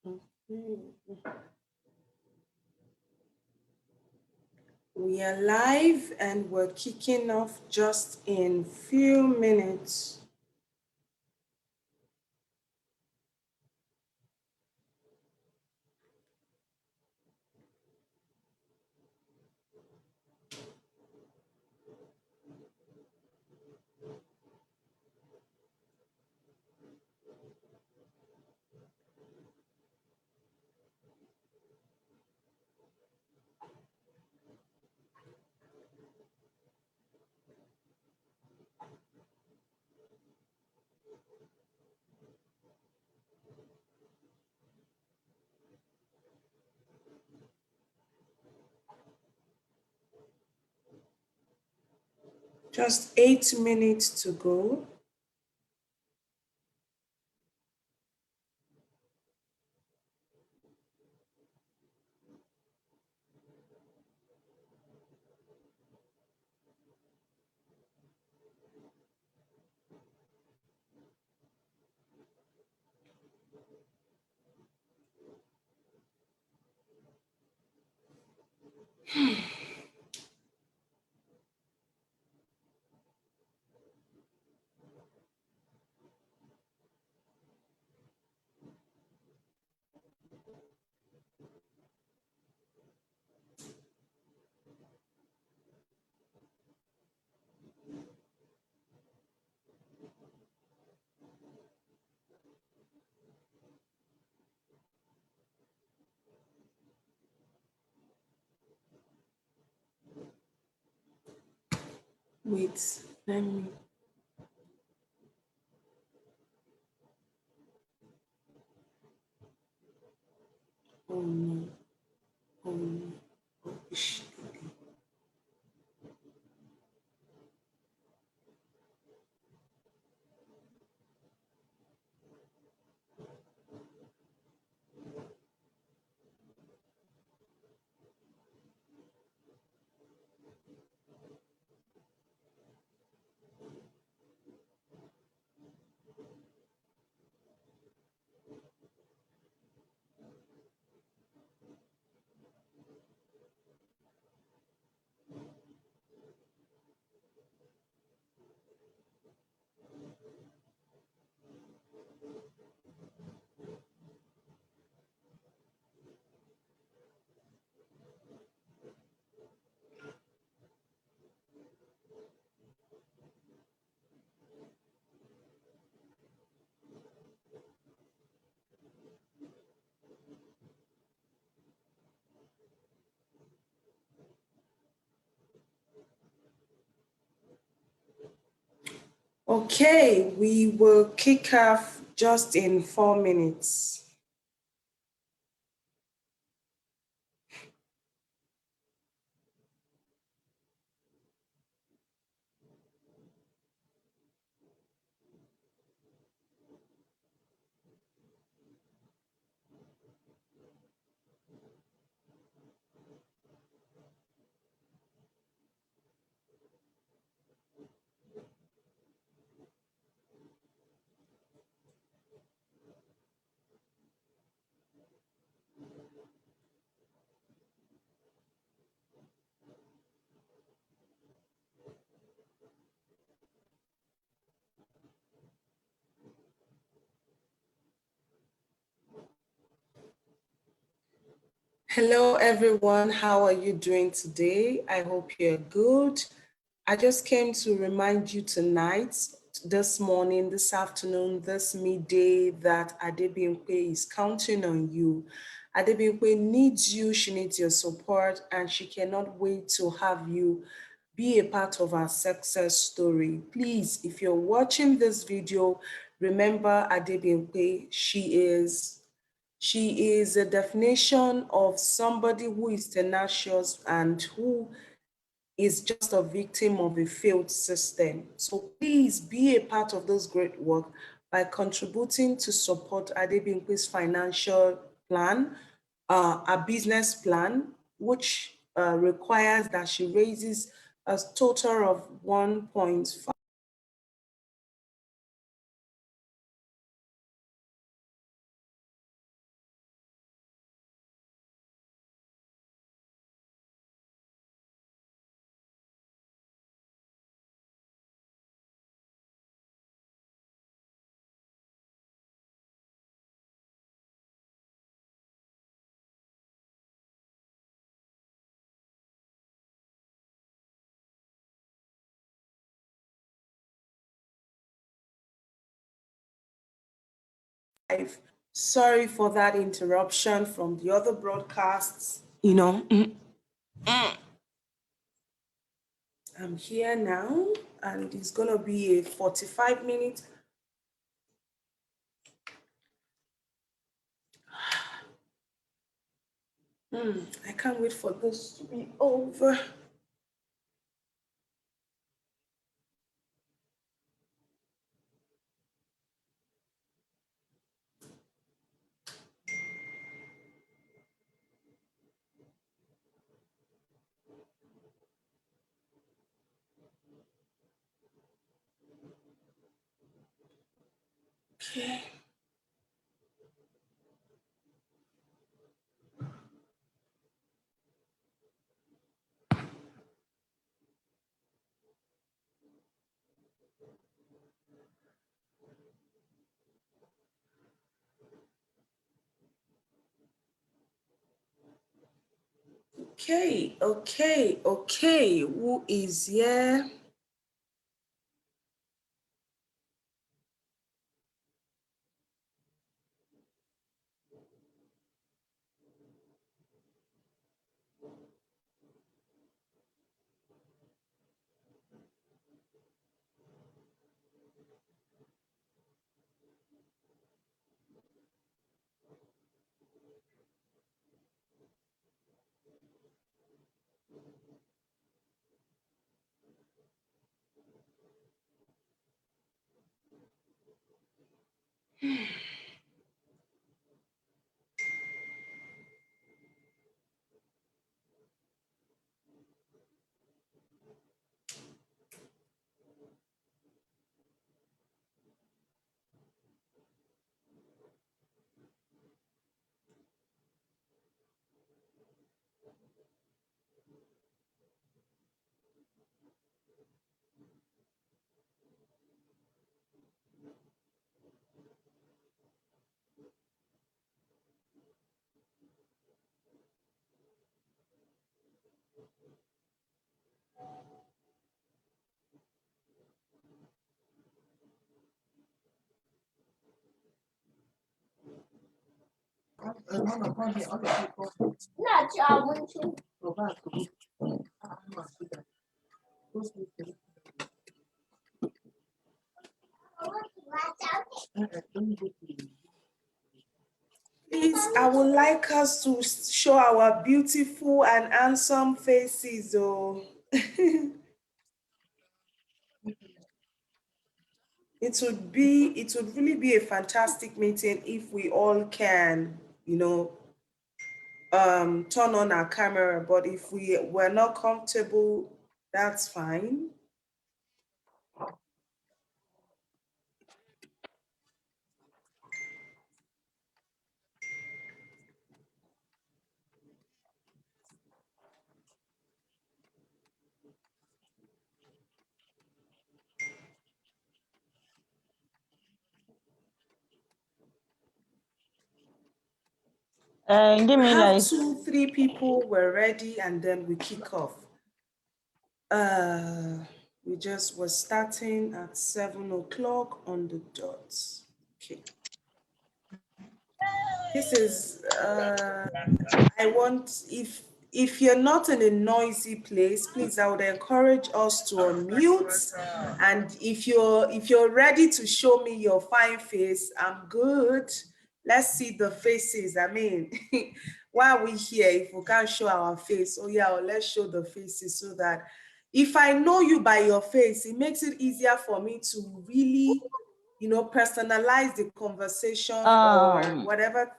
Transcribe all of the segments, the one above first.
Okay. We are live and we're kicking off just in few minutes. Just 8 minutes to go. Wait, let me. Oh no. Oh no. Oh, shit. Okay, we will kick off just in 4 minutes. Hello, everyone. How are you doing today? I hope you're good. I just came to remind you tonight, this morning, this afternoon, this midday, that Adebimpe is counting on you. Adebimpe needs you, she needs your support, and she cannot wait to have you be a part of our success story. Please, if you're watching this video, remember Adebimpe, she is a definition of somebody who is tenacious and who is just a victim of a failed system. So please be a part of this great work by contributing to support Adebimpe's financial plan, a business plan, which requires that she raises a total of 1.5 live. Sorry for that interruption from the other broadcasts. I'm here now, and it's going to be a 45 minutes. I can't wait for this to be over. Okay. Okay. Who is here? Please, I would like us to show our beautiful and handsome faces, though. It would really be a fantastic meeting if we all can, turn on our camera. But if we're not comfortable, that's fine. Give me like 2-3 people were ready, and then we kick off. We just was starting at 7 o'clock on the dot. Okay. This is I want, if you're not in a noisy place, please, I would encourage us to unmute. And if you're ready to show me your fine face, I'm good. Let's see the faces. I mean, why are we here if we can't show our face? Oh yeah, well, let's show the faces so that if I know you by your face, it makes it easier for me to really, personalize the conversation or whatever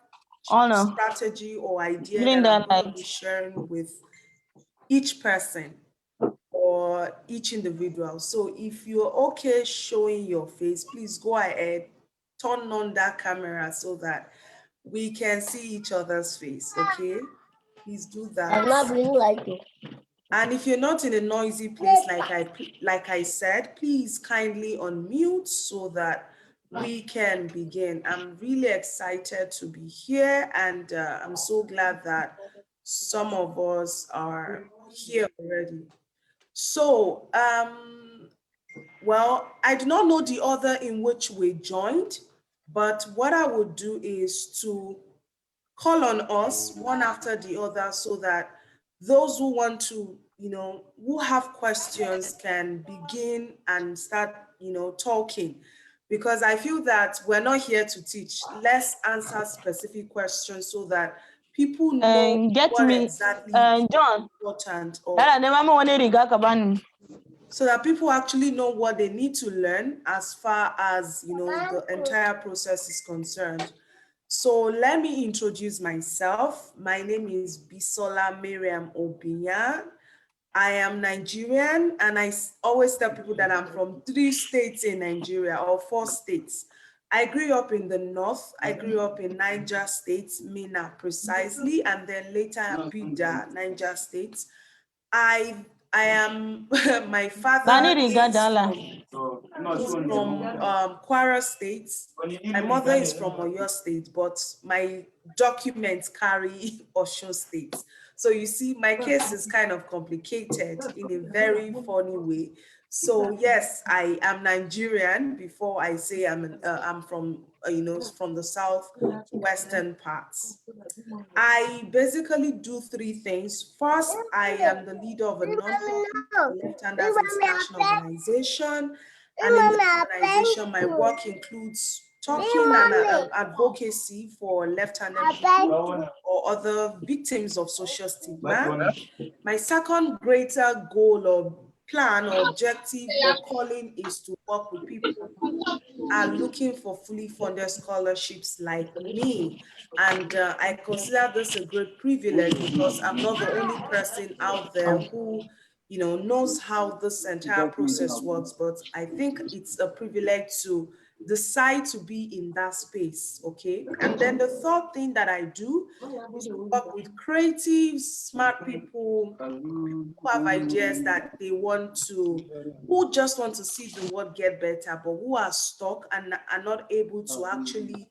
strategy or idea that I'm going to be sharing with each person or each individual. So if you're okay showing your face, please go ahead, turn on that camera so that we can see each other's face, okay? Please do that. I'm not doing like it. And if you're not in a noisy place, like I said, please kindly unmute so that we can begin. I'm really excited to be here, and I'm so glad that some of us are here already. So, well, I do not know the order in which we joined. But what I would do is to call on us one after the other so that those who want to, who have questions can begin and start, talking. Because I feel that we're not here to teach. Let's answer specific questions so that people know Get what me, exactly is John. important, so that people actually know what they need to learn as far as, the entire process is concerned. So let me introduce myself. My name is Bisola Miriam Obinya. I am Nigerian, and I always tell people that I'm from 3 states in Nigeria, or 4 states. I grew up in the north. I grew up in Niger State, Minna precisely, and then later Bida, Niger State. I I am my father is from Kwara State. My mother is from Oyo State, but my documents carry Osun State. So you see, my case is kind of complicated in a very funny way. So yes, I am Nigerian before I say I'm from from the southwestern parts. I basically do 3 things. First, I am the leader of a nonprofit, the Left-Handers International Organization. And in this organization, my work includes talking and advocacy for left-handed people or other victims of social stigma. My second greater goal or plan or objective or calling is to work with people are looking for fully funded scholarships like me. And I consider this a great privilege because I'm not the only person out there who, knows how this entire process works. But I think it's a privilege to decide to be in that space, okay? And then the third thing that I do is to work with creatives, smart people, who have ideas that they want to, who just want to see the world get better, but who are stuck and are not able to actually,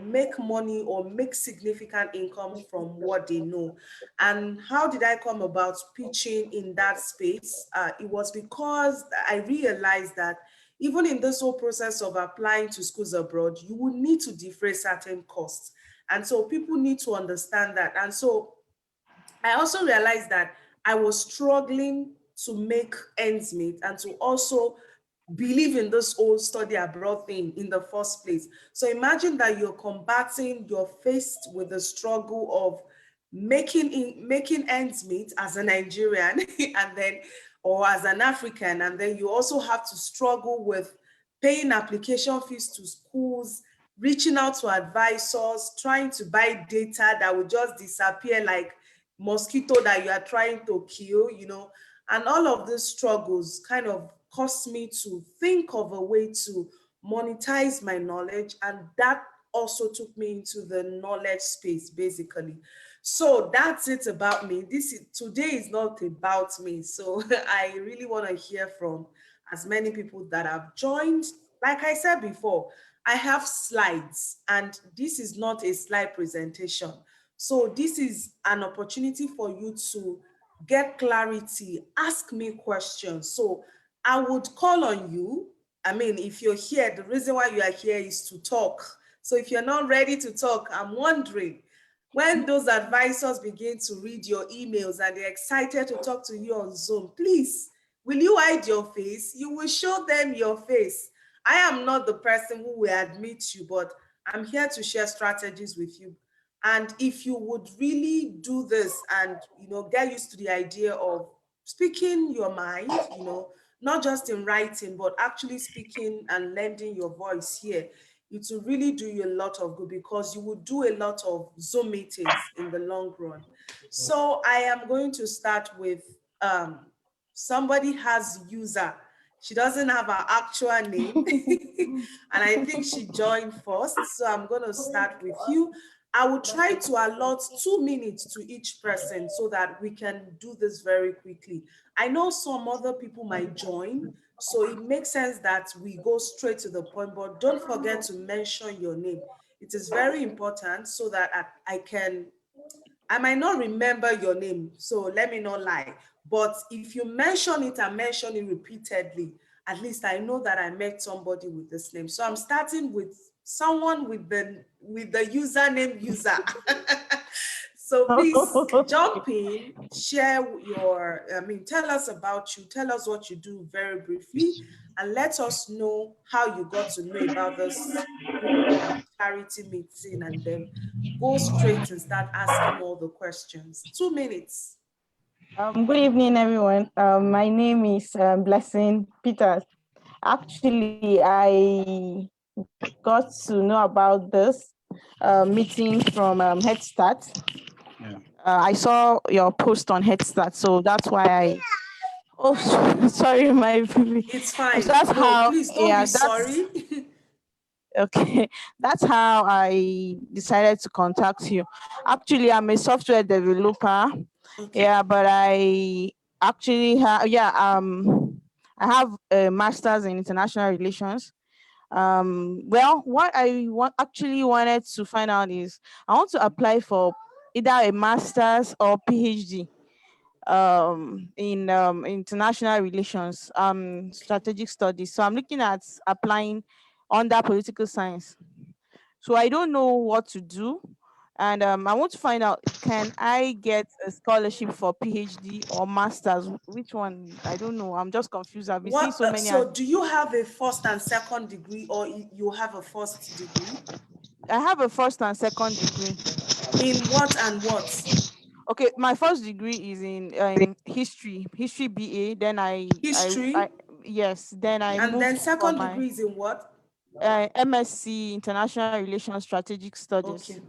make money or make significant income from what they know. And how did I come about pitching in that space? It was because I realized that even in this whole process of applying to schools abroad, you will need to defray certain costs. And so people need to understand that. And so I also realized that I was struggling to make ends meet and to also believe in this whole study abroad thing in the first place. So imagine that you're faced with the struggle of making ends meet as a Nigerian and then or as an African, and then you also have to struggle with paying application fees to schools, reaching out to advisors, trying to buy data that will just disappear like mosquito that you are trying to kill, and all of these struggles kind of caused me to think of a way to monetize my knowledge, and that also took me into the knowledge space basically. So that's it about me. Today is not about me. So I really want to hear from as many people that have joined. Like I said before, I have slides, and this is not a slide presentation. So this is an opportunity for you to get clarity, ask me questions. So I would call on you. I mean, if you're here, the reason why you are here is to talk. So if you're not ready to talk, I'm wondering, when those advisors begin to read your emails and they're excited to talk to you on Zoom, please, will you hide your face? You will show them your face. I am not the person who will admit you, but I'm here to share strategies with you. And if you would really do this and, get used to the idea of speaking your mind, not just in writing, but actually speaking and lending your voice here, it will really do you a lot of good because you will do a lot of Zoom meetings in the long run. So I am going to start with somebody has user. She doesn't have her actual name. And I think she joined first. So I'm going to start with you. I will try to allot 2 minutes to each person so that we can do this very quickly. I know some other people might join, so it makes sense that we go straight to the point, but don't forget to mention your name. It is very important so that I might not remember your name, so let me not lie. But if you mention it and mention it repeatedly, at least I know that I met somebody with this name. So I'm starting with someone with the username user. So please jump in, share your, tell us about you, tell us what you do very briefly, and let us know how you got to know about this whole charity meeting, and then go straight and start asking all the questions. 2 minutes. Good evening, everyone. My name is Blessing Peters. Actually, I got to know about this meeting from Head Start. I saw your post on Head Start, so that's why I. Oh, sorry, my. It's So fine. that's No, how. please don't be Yeah, that's sorry. okay. That's how I decided to contact you. Actually, I'm a software developer. Okay. Yeah, but I actually have I have a master's in international relations. Well, what actually wanted to find out is I want to apply for either a master's or PhD in international relations, Okay. strategic studies. So I'm looking at applying under political science. So I don't know what to do. And I want to find out, can I get a scholarship for PhD or masters? Which one? I don't know. I'm just confused. I've been seeing What? so many So, do you have a first and second degree, or you have a first degree? I have a first and second degree. In what and what? Okay, my first degree is in history BA. Then History, I yes, then I and then moved for second my degree is in what? MSc International Relations Strategic Studies. Okay.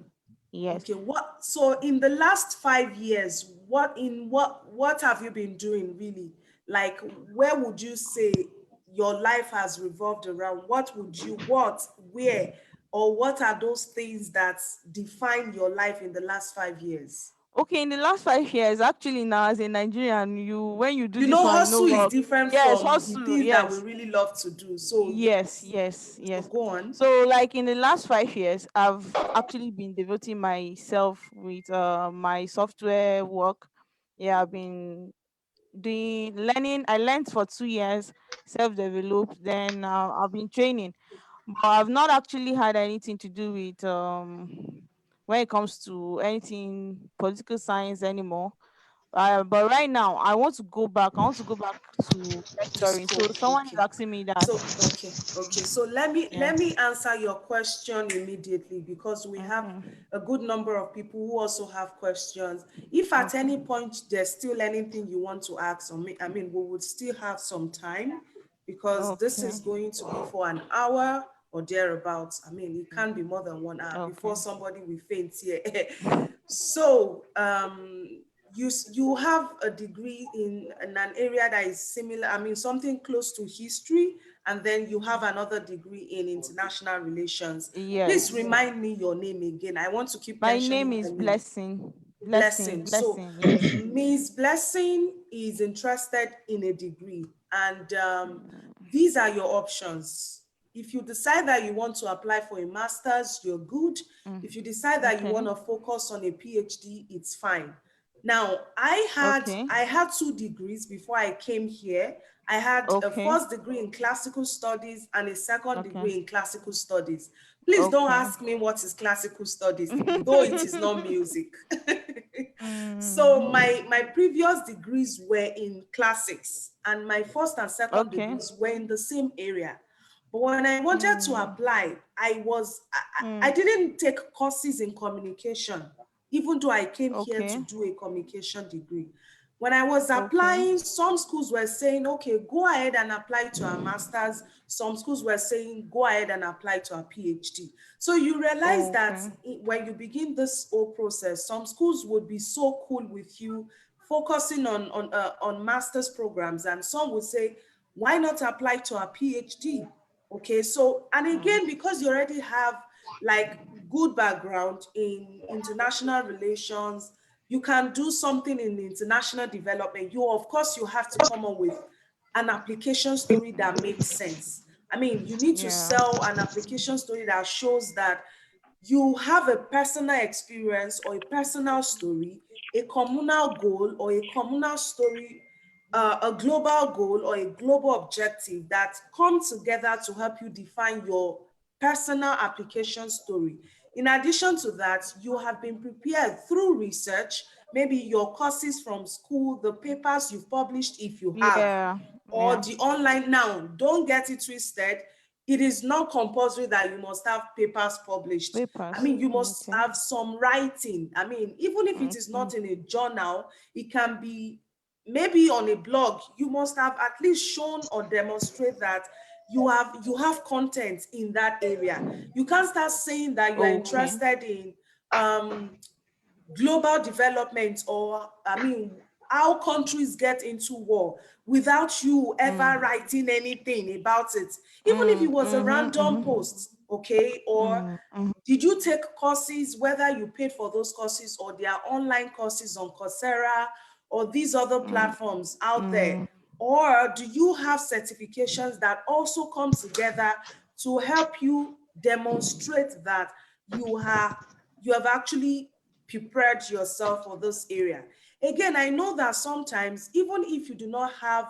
Yes. Okay. What? So, in the last 5 years, what have you been doing really? Like, where would you say your life has revolved around? Where, or what are those things that define your life in the last 5 years? Okay, in the last 5 years, actually now as a Nigerian, you when you do You this know, one, you know hustle is work. different Yes, from the hustle. things that we Yes, really love to do. So yes, yes. yes, So yes. go on. So like in the last 5 years, I've actually been devoting myself with my software work. Yeah, I've been doing learning. I learned for 2 years, self-developed. Then I've been training, but I've not actually had anything to do with when it comes to anything political science anymore. But right now, I want to go back. I want to go back to To lecturing. school. So someone is Okay. asking me that. So okay. So Yeah. let me answer your question immediately, because we have Okay. a good number of people who also have questions. If at Okay. any point there's still anything you want to ask, or me, we would still have some time, because this Okay. is going to be for an hour or thereabouts. It can't be more than 1 hour before Okay. somebody will faint here. So you have a degree in an area that is similar, something close to history, and then you have another degree in international relations. Please Yes. remind me your name again. I want to keep My name mentioning the is name. Blessing. Blessing. Blessing. So, Blessing. Yes. Miss Blessing is interested in a degree, and these are your options. If you decide that you want to apply for a master's, you're good. Mm. If you decide that you Okay. want to focus on a PhD, it's fine. Now, Okay. I had 2 degrees before I came here. I had a Okay. first degree in classical studies and a second Okay. degree in classical studies. Please don't Okay. ask me what is classical studies, though it is not music. So Mm. my previous degrees were in classics, and my first and second Okay. degrees were in the same area. But when I wanted to Mm. apply, I Mm. didn't take courses in communication, even though I came here to Okay. do a communication degree. When I was Okay. applying, some schools were saying, okay, go ahead and apply to a master's. Some schools were saying, go ahead and apply to a PhD. So you realize that Okay. when you begin this whole process, some schools would be so cool with you, focusing on master's programs, and some would say, why not apply to a PhD? Okay, so, and Mm. again, because you already have like good background in international relations, you can do something in international development. You, of course, you have to come up with an application story that makes sense. You need to Yeah. sell an application story that shows that you have a personal experience or a personal story, a communal goal or a communal story, a global goal or a global objective that come together to help you define personal application story. In addition to that, you have been prepared through research, maybe your courses from school, the papers you've published if you have, Yeah. or Yeah. the online. Now, don't get it twisted. It is not compulsory that you must have papers published. I Papers. mean, you must Okay. have some writing. I mean, even if it is Okay. not in a journal, it can be maybe on a blog. You must have at least shown or demonstrate that you have content in that area. You can't start saying that you are Okay. interested in global development, or I mean, how countries get into war without you ever writing anything about it, even if it was a random post, okay? Or did you take courses, whether you paid for those courses or they are online courses on Coursera or these other platforms out there? Or do you have certifications that also come together to help you demonstrate that you have actually prepared yourself for this area? Again, I know that sometimes, even if you do not have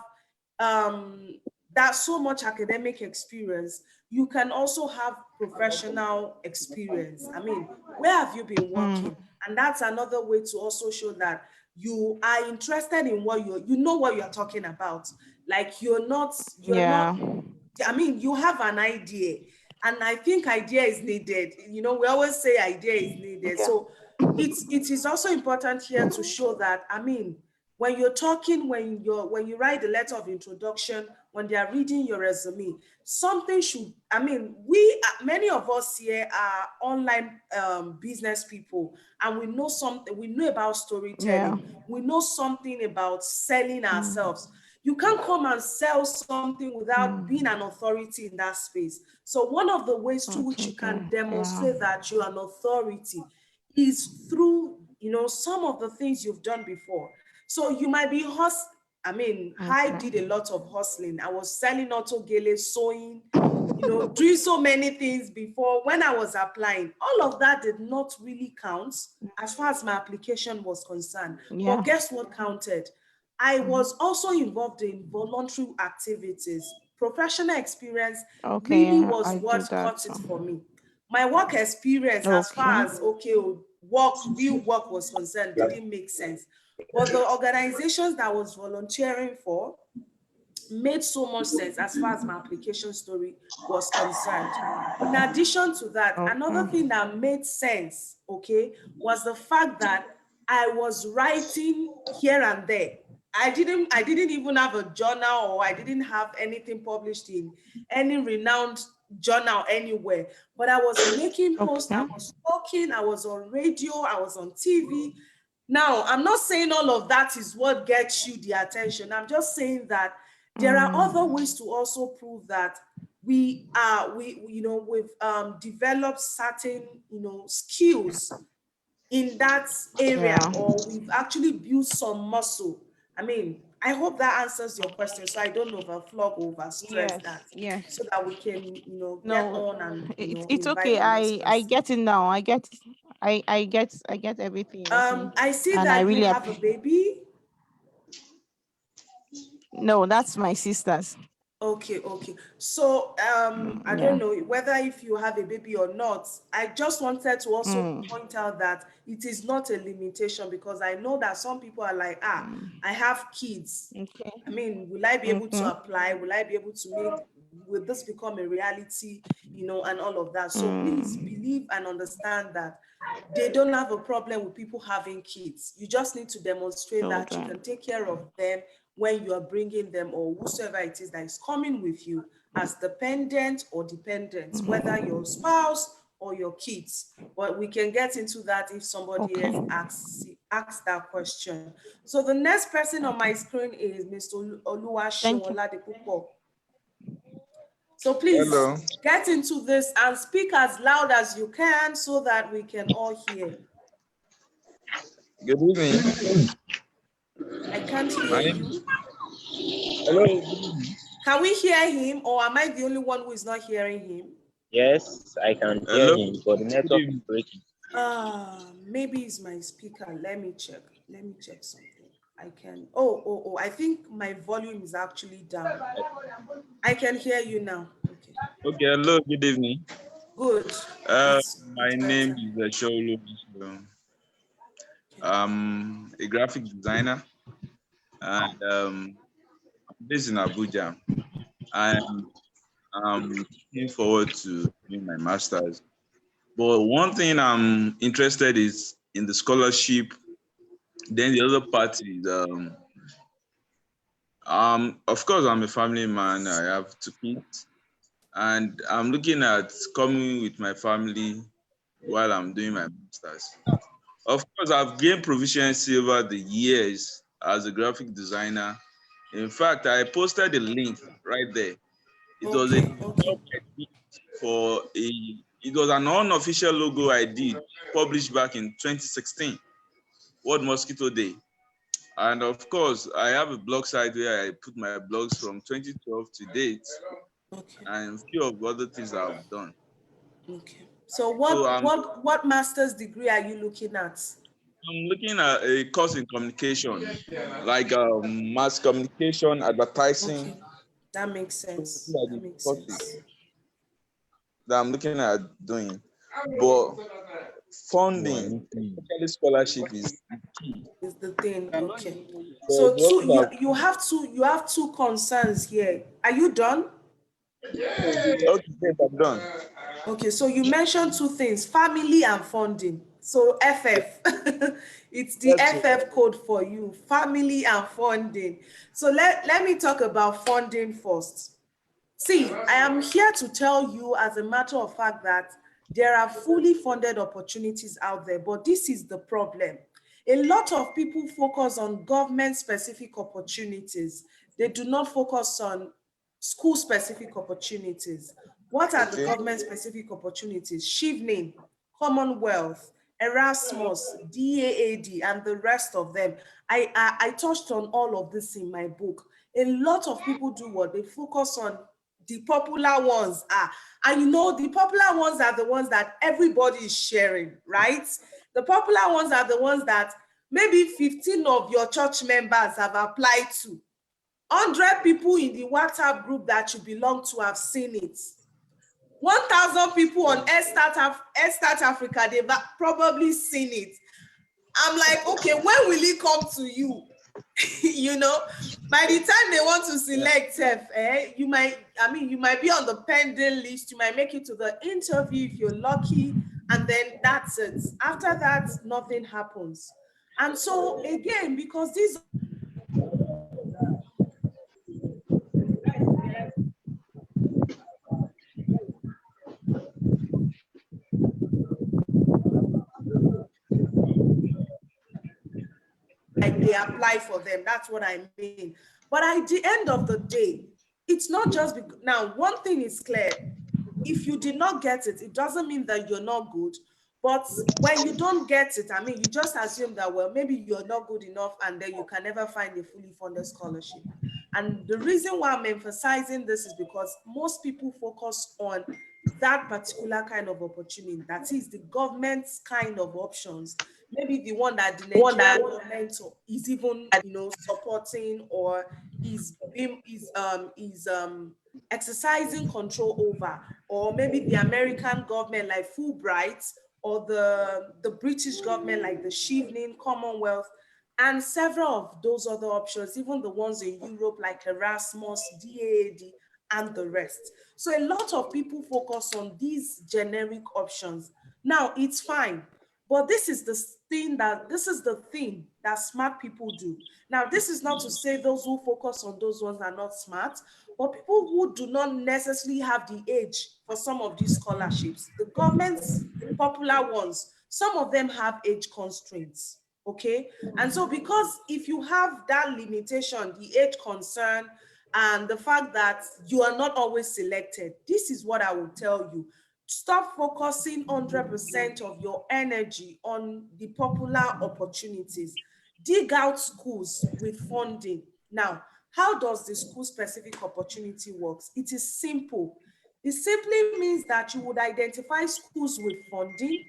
that so much academic experience, you can also have professional experience. I mean, where have you been working? And that's another way to also show that you are interested in what you know what you're talking about. Like you're Yeah. not, I mean, you have an idea, and I think idea is needed. You know, we always say idea is needed. Yeah. So it is also important here to show that, I mean, when you're talking, when you write the letter of introduction, when they are reading your resume, something should, I mean, many of us here are online business people, and we know something, we know about Yeah. storytelling, we know something about selling ourselves. You can't come and sell something without being an authority in that space. So one of the ways through which you Okay. can Yeah. demonstrate that you're an authority is through, some of the things you've done before. So you might be I mean, I Okay. did a lot of hustling. I was selling auto gele, sewing, doing so many things before when I was applying. All of that did not really count as far as my application was concerned. Yeah. But guess what counted? I was also involved in voluntary activities. Professional experience Okay. really was I do what that got too. it for me. My work experience, as Okay. far as okay, real work was concerned, didn't make sense. But the organizations that I was volunteering for made so much sense as far as my application story was concerned. In addition to that, another Okay. thing that made sense, okay, was the fact that I was writing here and there. I didn't even have a journal, or I didn't have anything published in any renowned journal anywhere. But I was making posts, I Okay. was talking, I was on radio, I was on TV. Now, I'm not saying all of that is what gets you the attention. I'm just saying that there are other ways to also prove that we've developed certain skills in that area, Yeah. or we've actually built some muscle. I mean, I hope that answers your question, so I don't overflog or overstress Yes. that, Yes. so that we can get No, on and it's invite okay. the next I person. get it now. I get everything you're saying, I see and I that you really have a appreciate. baby. No, that's my sister's. Okay, okay. So I don't Yeah. know whether if you have a baby or not. I just wanted to also Mm. point out that it is not a limitation, because I know that some people are like, I have kids. Okay. I mean, will I be able to Okay. apply? Will I be able to will this become a reality? And all of that. So please believe and understand that they don't have a problem with people having kids. You just need to demonstrate that you Children. can take care of them when you are bringing them, or whosoever it is that is coming with you as dependent or dependent, whether your spouse or your kids. But we can get into that if somebody else Okay. asks that question. So the next person on my Okay. screen is Mr. Thank you. Oluwaseun Oladipupo. So please Hello, get into this and speak as loud as you can so that we can all hear. good evening. I can't hear My name is you. Hello. Good evening. Can we hear him, or am I the only one who is not hearing him? Yes, I can hear Hello. him, but the Good network is evening. breaking. Maybe it's my speaker. Let me check. Let me check something. I can. Oh. I think my volume is actually down. I can hear you now. Okay. Okay. Hello. Good evening. Good. My It's name better. is Sholo. I'm a graphic designer, and I'm based in Abuja. And I'm looking forward to doing my master's. But one thing I'm interested is in the scholarship. Then the other part is of course I'm a family man. I have two kids, and I'm looking at coming with my family while I'm doing my master's. Of course, I've gained proficiency over the years as a graphic designer. In fact, I posted a link right there. It was a Okay, okay. job I did for it was an unofficial logo I did published back in 2016, World Mosquito Day. And of course, I have a blog site where I put my blogs from 2012 to date Okay. and a few of other things I've done. Okay. So So what master's degree are you looking at? I'm looking at a course in communication, like mass communication, advertising. Okay. That makes Those sense. are That the makes sense. courses that I'm looking at doing. But funding, especially scholarship, is key. Is the thing. Okay. So So the two ones you have two concerns here. Are you done? okay, yes, I'm done. Okay, so you mentioned two things, family and funding. So FF, it's the That's it. FF code for you, family and funding. So let me talk about funding first. See, I am here to tell you as a matter of fact that there are fully funded opportunities out there, but this is the problem. A lot of people focus on government specific opportunities. They do not focus on school specific opportunities. What are the Okay. government specific opportunities? Chevening, Commonwealth, Erasmus, DAAD, and the rest of them. I touched on all of this in my book. A lot of people do what? They focus on the popular ones are. And you know, the popular ones are the ones that everybody is sharing, right? The popular ones are the ones that maybe 15 of your church members have applied to. 100 people in the WhatsApp group that you belong to have seen it. 1,000 people on Start Africa, they've probably seen it. I'm like, okay, when will it come to you? You know, by the time they want to select you might be on the pending list, you might make it to the interview if you're lucky, and then that's it. After that, nothing happens. And so again, because these like they apply for them, that's what I mean. But at the end of the day, it's not just now, one thing is clear. If you did not get it, it doesn't mean that you're not good. But when you don't get it, I mean, you just assume that, well, maybe you're not good enough and then you can never find a fully funded scholarship. And the reason why I'm emphasizing this is because most people focus on that particular kind of opportunity, that is the government's kind of options, maybe the one that the Nigerian government is even, supporting, or is exercising control over, or maybe the American government like Fulbright, or the British government like the Chevening, Commonwealth, and several of those other options, even the ones in Europe like Erasmus, DAAD, and the rest. So a lot of people focus on these generic options. Now, it's fine, but this is the thing that smart people do. Now, this is not to say those who focus on those ones are not smart, but people who do not necessarily have the age for some of these scholarships, the government's popular ones, some of them have age constraints. Okay. And so, because if you have that limitation, the age concern, and the fact that you are not always selected, this is what I will tell you. Stop focusing 100% of your energy on the popular opportunities. Dig out schools with funding. Now, how does the school specific opportunity works? It is simple. It simply means that you would identify schools with funding.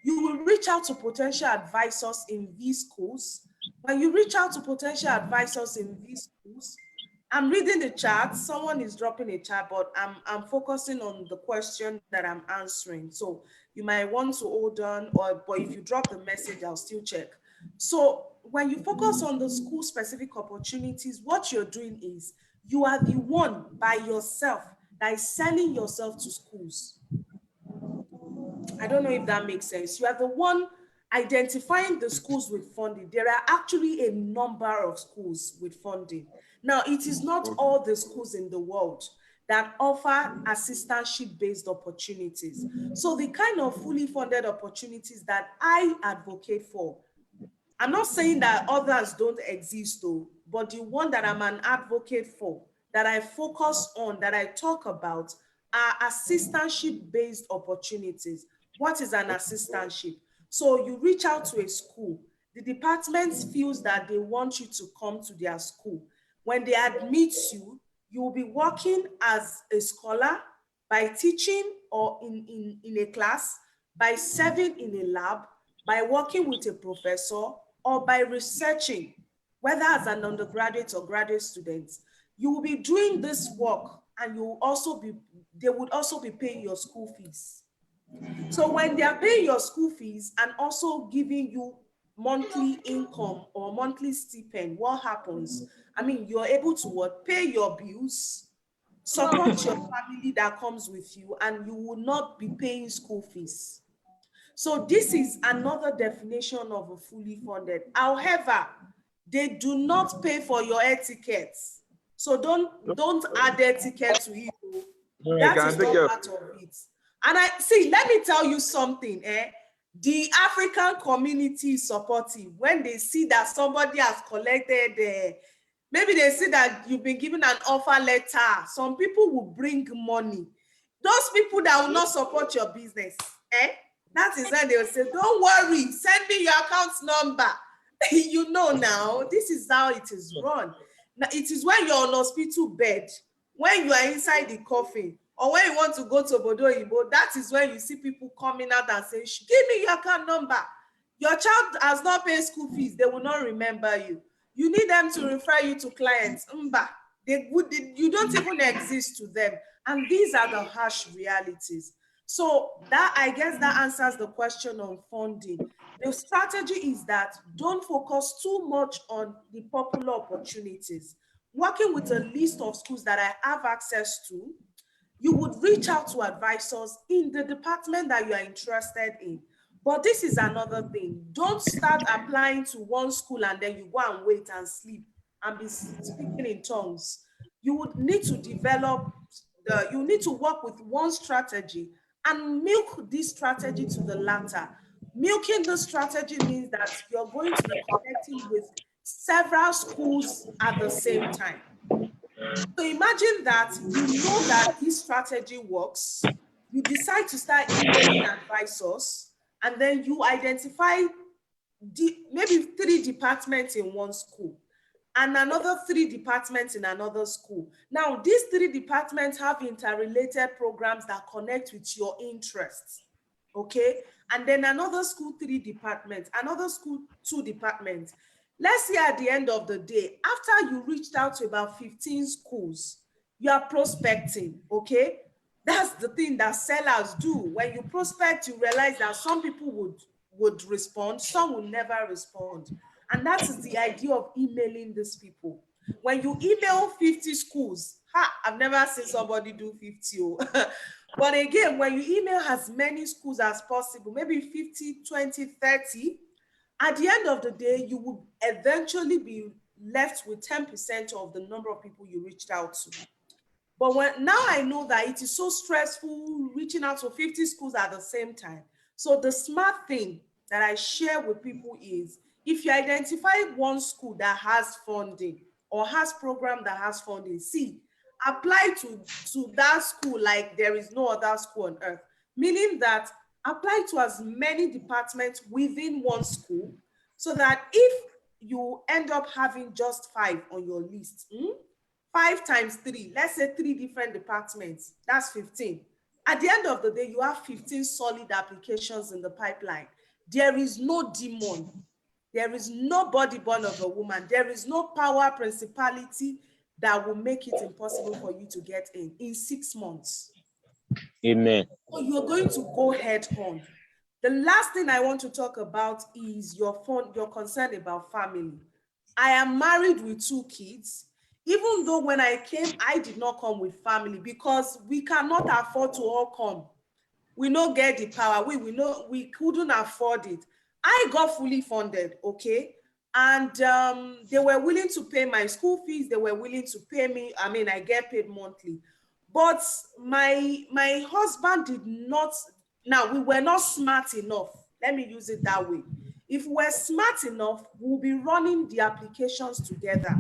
You will reach out to potential advisors in these schools. When you reach out to potential advisors in these schools, I'm reading the chat. Someone is dropping a chat, but I'm focusing on the question that I'm answering. So you might want to hold on, but if you drop the message, I'll still check. So when you focus on the school specific opportunities, what you're doing is you are the one by yourself that is sending yourself to schools. I don't know if that makes sense. You are the one identifying the schools with funding. There are actually a number of schools with funding. Now, it is not all the schools in the world that offer assistantship-based opportunities. So the kind of fully funded opportunities that I advocate for, I'm not saying that others don't exist though, but the one that I'm an advocate for, that I focus on, that I talk about, are assistantship-based opportunities. What is an assistantship? So you reach out to a school, the department feels that they want you to come to their school. When they admit you, you will be working as a scholar by teaching or in a class, by serving in a lab, by working with a professor, or by researching, whether as an undergraduate or graduate student. You will be doing this work and you will also be, they would also be paying your school fees. So when they are paying your school fees and also giving you monthly income or monthly stipend, what happens? I mean, you're able to what? Pay your bills, support your family that comes with you, and you will not be paying school fees. So this is another definition of a fully funded. However, they do not pay for your etiquettes. So don't add etiquette to it. That is not part of it. And I see, let me tell you something. The African community is supportive when they see that somebody has collected, maybe they see that you've been given an offer letter. Some people will bring money. Those people that will not support your business, that is when they will say, don't worry, send me your account number. You know now, this is how it is run. Now, it is when you're on hospital bed, when you are inside the coffin, or when you want to go to Obodo Oyibo, that is when you see people coming out and saying, give me your account number. Your child has not paid school fees, they will not remember you. You need them to refer you to clients. You don't even exist to them. And these are the harsh realities. So that, I guess that answers the question on funding. The strategy is that don't focus too much on the popular opportunities. Working with a list of schools that I have access to, you would reach out to advisors in the department that you are interested in. But this is another thing. Don't start applying to one school and then you go and wait and sleep and be speaking in tongues. You would need to you need to work with one strategy and milk this strategy to the latter. Milking the strategy means that you're going to be connecting with several schools at the same time. So imagine that you know that this strategy works, you decide to start emailing advisors, and then you identify maybe 3 departments in one school and another 3 departments in another school. Now, these 3 departments have interrelated programs that connect with your interests, okay? And then another school, 3 departments, another school, 2 departments. Let's say at the end of the day, after you reached out to about 15 schools, you are prospecting, okay? That's the thing that sellers do. When you prospect, you realize that some people would respond, some will never respond. And that is the idea of emailing these people. When you email 50 schools, I've never seen somebody do 50. But again, when you email as many schools as possible, maybe 50, 20, 30, at the end of the day, you will eventually be left with 10% of the number of people you reached out to. But now I know that it is so stressful reaching out to 50 schools at the same time. So the smart thing that I share with people is, if you identify one school that has funding or has program that has funding, apply to that school like there is no other school on earth. Meaning that apply to as many departments within one school, so that if you end up having just 5 on your list, 5 times 3, let's say 3 different departments, that's 15. At the end of the day, you have 15 solid applications in the pipeline. There is no demon. There is no body born of a woman. There is no power, principality that will make it impossible for you to get in 6 months. Amen. So you're going to go head on. The last thing I want to talk about is your concern about family. I am married with 2 kids. Even though when I came, I did not come with family because we cannot afford to all come. We no get the power. We couldn't afford it. I got fully funded, okay? And they were willing to pay my school fees. They were willing to pay me. I mean, I get paid monthly. But my husband did not. Now, we were not smart enough. Let me use it that way. If we were smart enough, we'll be running the applications together.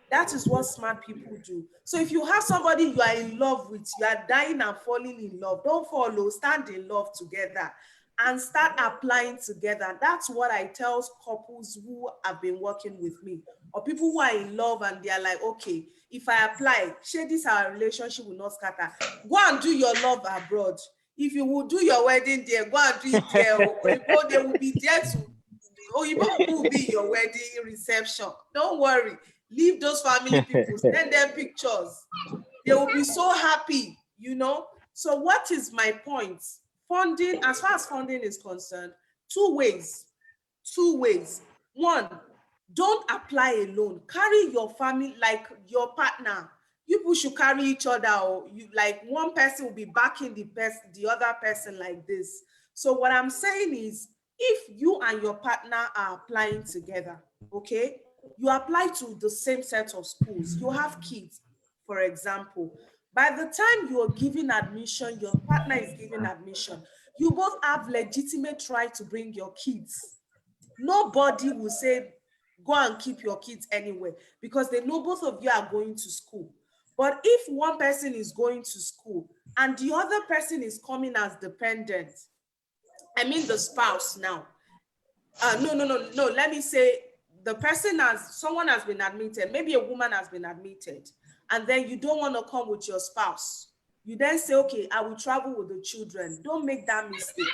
That is what smart people do. So if you have somebody you are in love with, you are dying and falling in love, don't follow, stand in love together and start applying together. That's what I tell couples who have been working with me, or people who are in love and they are like, okay, if I apply, share this, our relationship will not scatter. Go and do your love abroad. If you will do your wedding there, go and do it there. Or they will be there to, or people will be your wedding reception. Don't worry. Leave those family people, send them pictures. They will be so happy, you know. So what is my point? Funding, as far as funding is concerned, 2 ways. 2 ways. One, don't apply alone. Carry your family, like your partner. You people should carry each other, or you, like one person will be backing the other person like this. So what I'm saying is, if you and your partner are applying together, okay, you apply to the same set of schools. You have kids, for example. By the time you are giving admission, your partner is giving admission, you both have legitimate right to bring your kids. Nobody will say, go and keep your kids anywhere, because they know both of you are going to school. But if one person is going to school and the other person is coming as dependent, I mean the spouse now, no. Let me say someone has been admitted, maybe a woman has been admitted, and then you don't want to come with your spouse. You then say, okay, I will travel with the children. Don't make that mistake.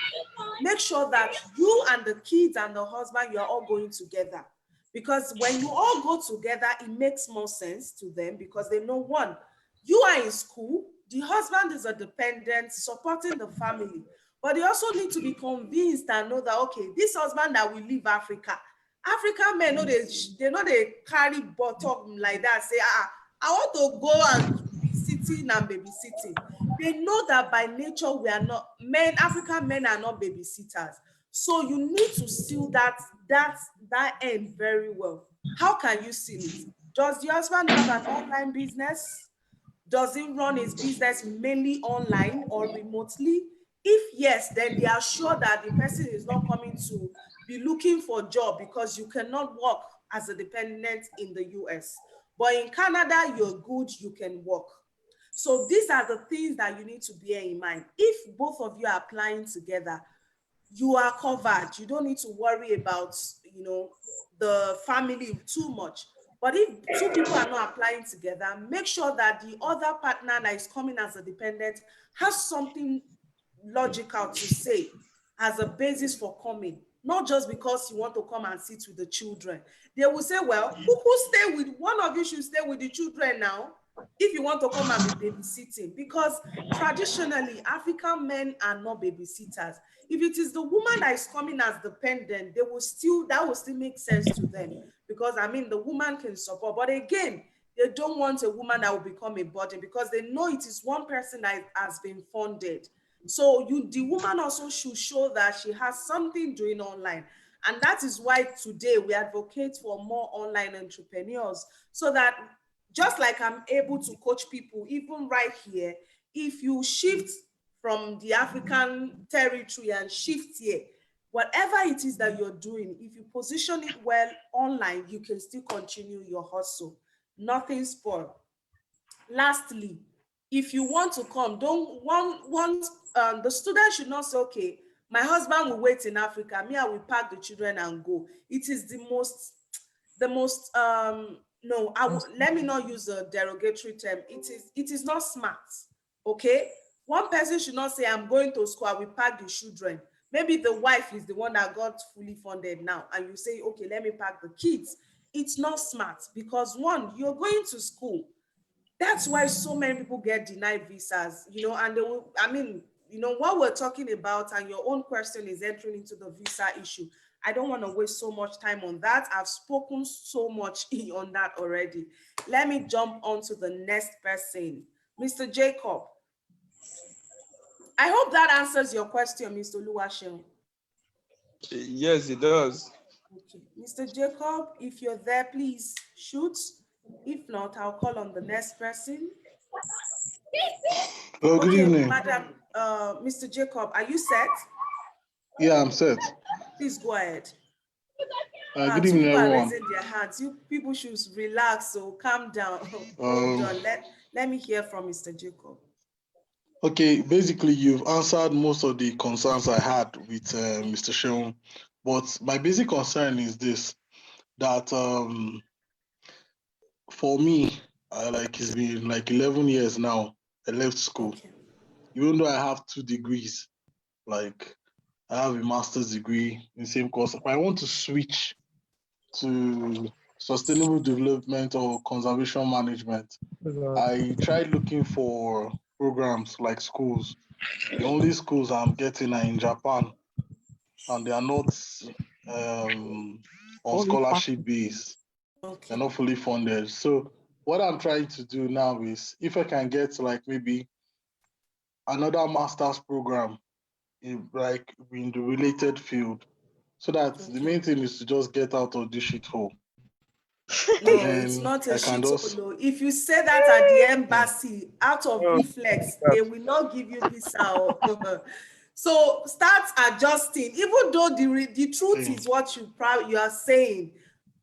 Make sure that you and the kids and the husband, you are all going together. Because when you all go together, it makes more sense to them, because they know, one, you are in school, the husband is a dependent supporting the family. But they also need to be convinced and know that, okay, this husband that will leave Africa, African men know they carry bottom like that, say, I want to go and be sitting and babysitting. They know that by nature we are not men, African men are not babysitters. So you need to seal that end very well. How can you seal it? Does the husband have an online business? Does he run his business mainly online or remotely? If yes, then they are sure that the person is not coming to be looking for a job, because you cannot work as a dependent in the US. But in Canada, you're good, you can work. So these are the things that you need to bear in mind. If both of you are applying together, you are covered. You don't need to worry about, the family too much. But if 2 people are not applying together, make sure that the other partner that is coming as a dependent has something logical to say as a basis for coming, not just because you want to come and sit with the children. They will say, well, who stay with, one of you should stay with the children now if you want to come and be babysitting, because traditionally African men are not babysitters. If it is the woman that is coming as dependent, that will still make sense to them, because I mean the woman can support. But again, they don't want a woman that will become a burden, because they know it is one person that has been funded. So the woman also should show that she has something doing online. And that is why today we advocate for more online entrepreneurs, so that just like I'm able to coach people, even right here, if you shift from the African territory and shift here, whatever it is that you're doing, if you position it well online, you can still continue your hustle. Nothing spoiled. Lastly, if you want to come, don't want the student should not say, okay, my husband will wait in Africa, me, I will pack the children and go. It is the most no, let me not use a derogatory term. It is not smart. Okay, one person should not say, I'm going to school, I will pack the children. Maybe the wife is the one that got fully funded now, and you say, okay, let me pack the kids. It's not smart, because one, you're going to school. That's why so many people get denied visas, and they will, what we're talking about and your own question is entering into the visa issue. I don't want to waste so much time on that. I've spoken so much on that already. Let me jump on to the next person. Mr. Jacob. I hope that answers your question, Mr. Luwashin. Yes, it does. Okay. Mr. Jacob, if you're there, please shoot. If not, I'll call on the next person. Well, good Okay, evening. Madam, Mr. Jacob, are you set? Yeah, I'm set. Please go ahead. Good Two evening, people are everyone. raising their hands. You people should relax, so calm down. Hold on. Let me hear from Mr. Jacob. Okay, basically, you've answered most of the concerns I had with Mr. Sheon, but my basic concern is this, that for me, it's been like 11 years now, I left school. Okay. Even though I have 2 degrees, like I have a master's degree in the same course, if I want to switch to sustainable development or conservation management, I tried looking for programs like schools. The only schools I'm getting are in Japan, and they are not on scholarship base. Okay. They're not fully funded. So what I'm trying to do now is, if I can get like maybe another master's program in the related field, so that the main thing is to just get out of this shithole. No, it's not a shithole. If you say that at the embassy, out of reflex, they will not give you visa. So start adjusting. Even though the truth is what you are saying,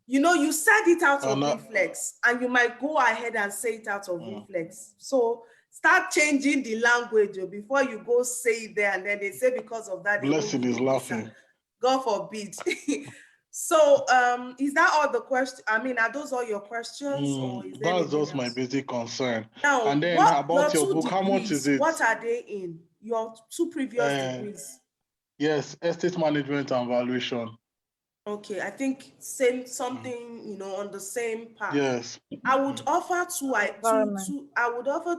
you said it out of reflex, and you might go ahead and say it out of reflex. So start changing the language before you go say it there, and then they say because of that they won't Blessing give is you laughing. visa. God forbid. So is that all the questions? I mean, are those all your questions, or is there That's anything just else? my basic concern. Now, And then what about your two book, how much is degrees? it? What are they in? Your 2 previous degrees? Yes, estate management and valuation. Okay, I think something on the same path. Yes. I would offer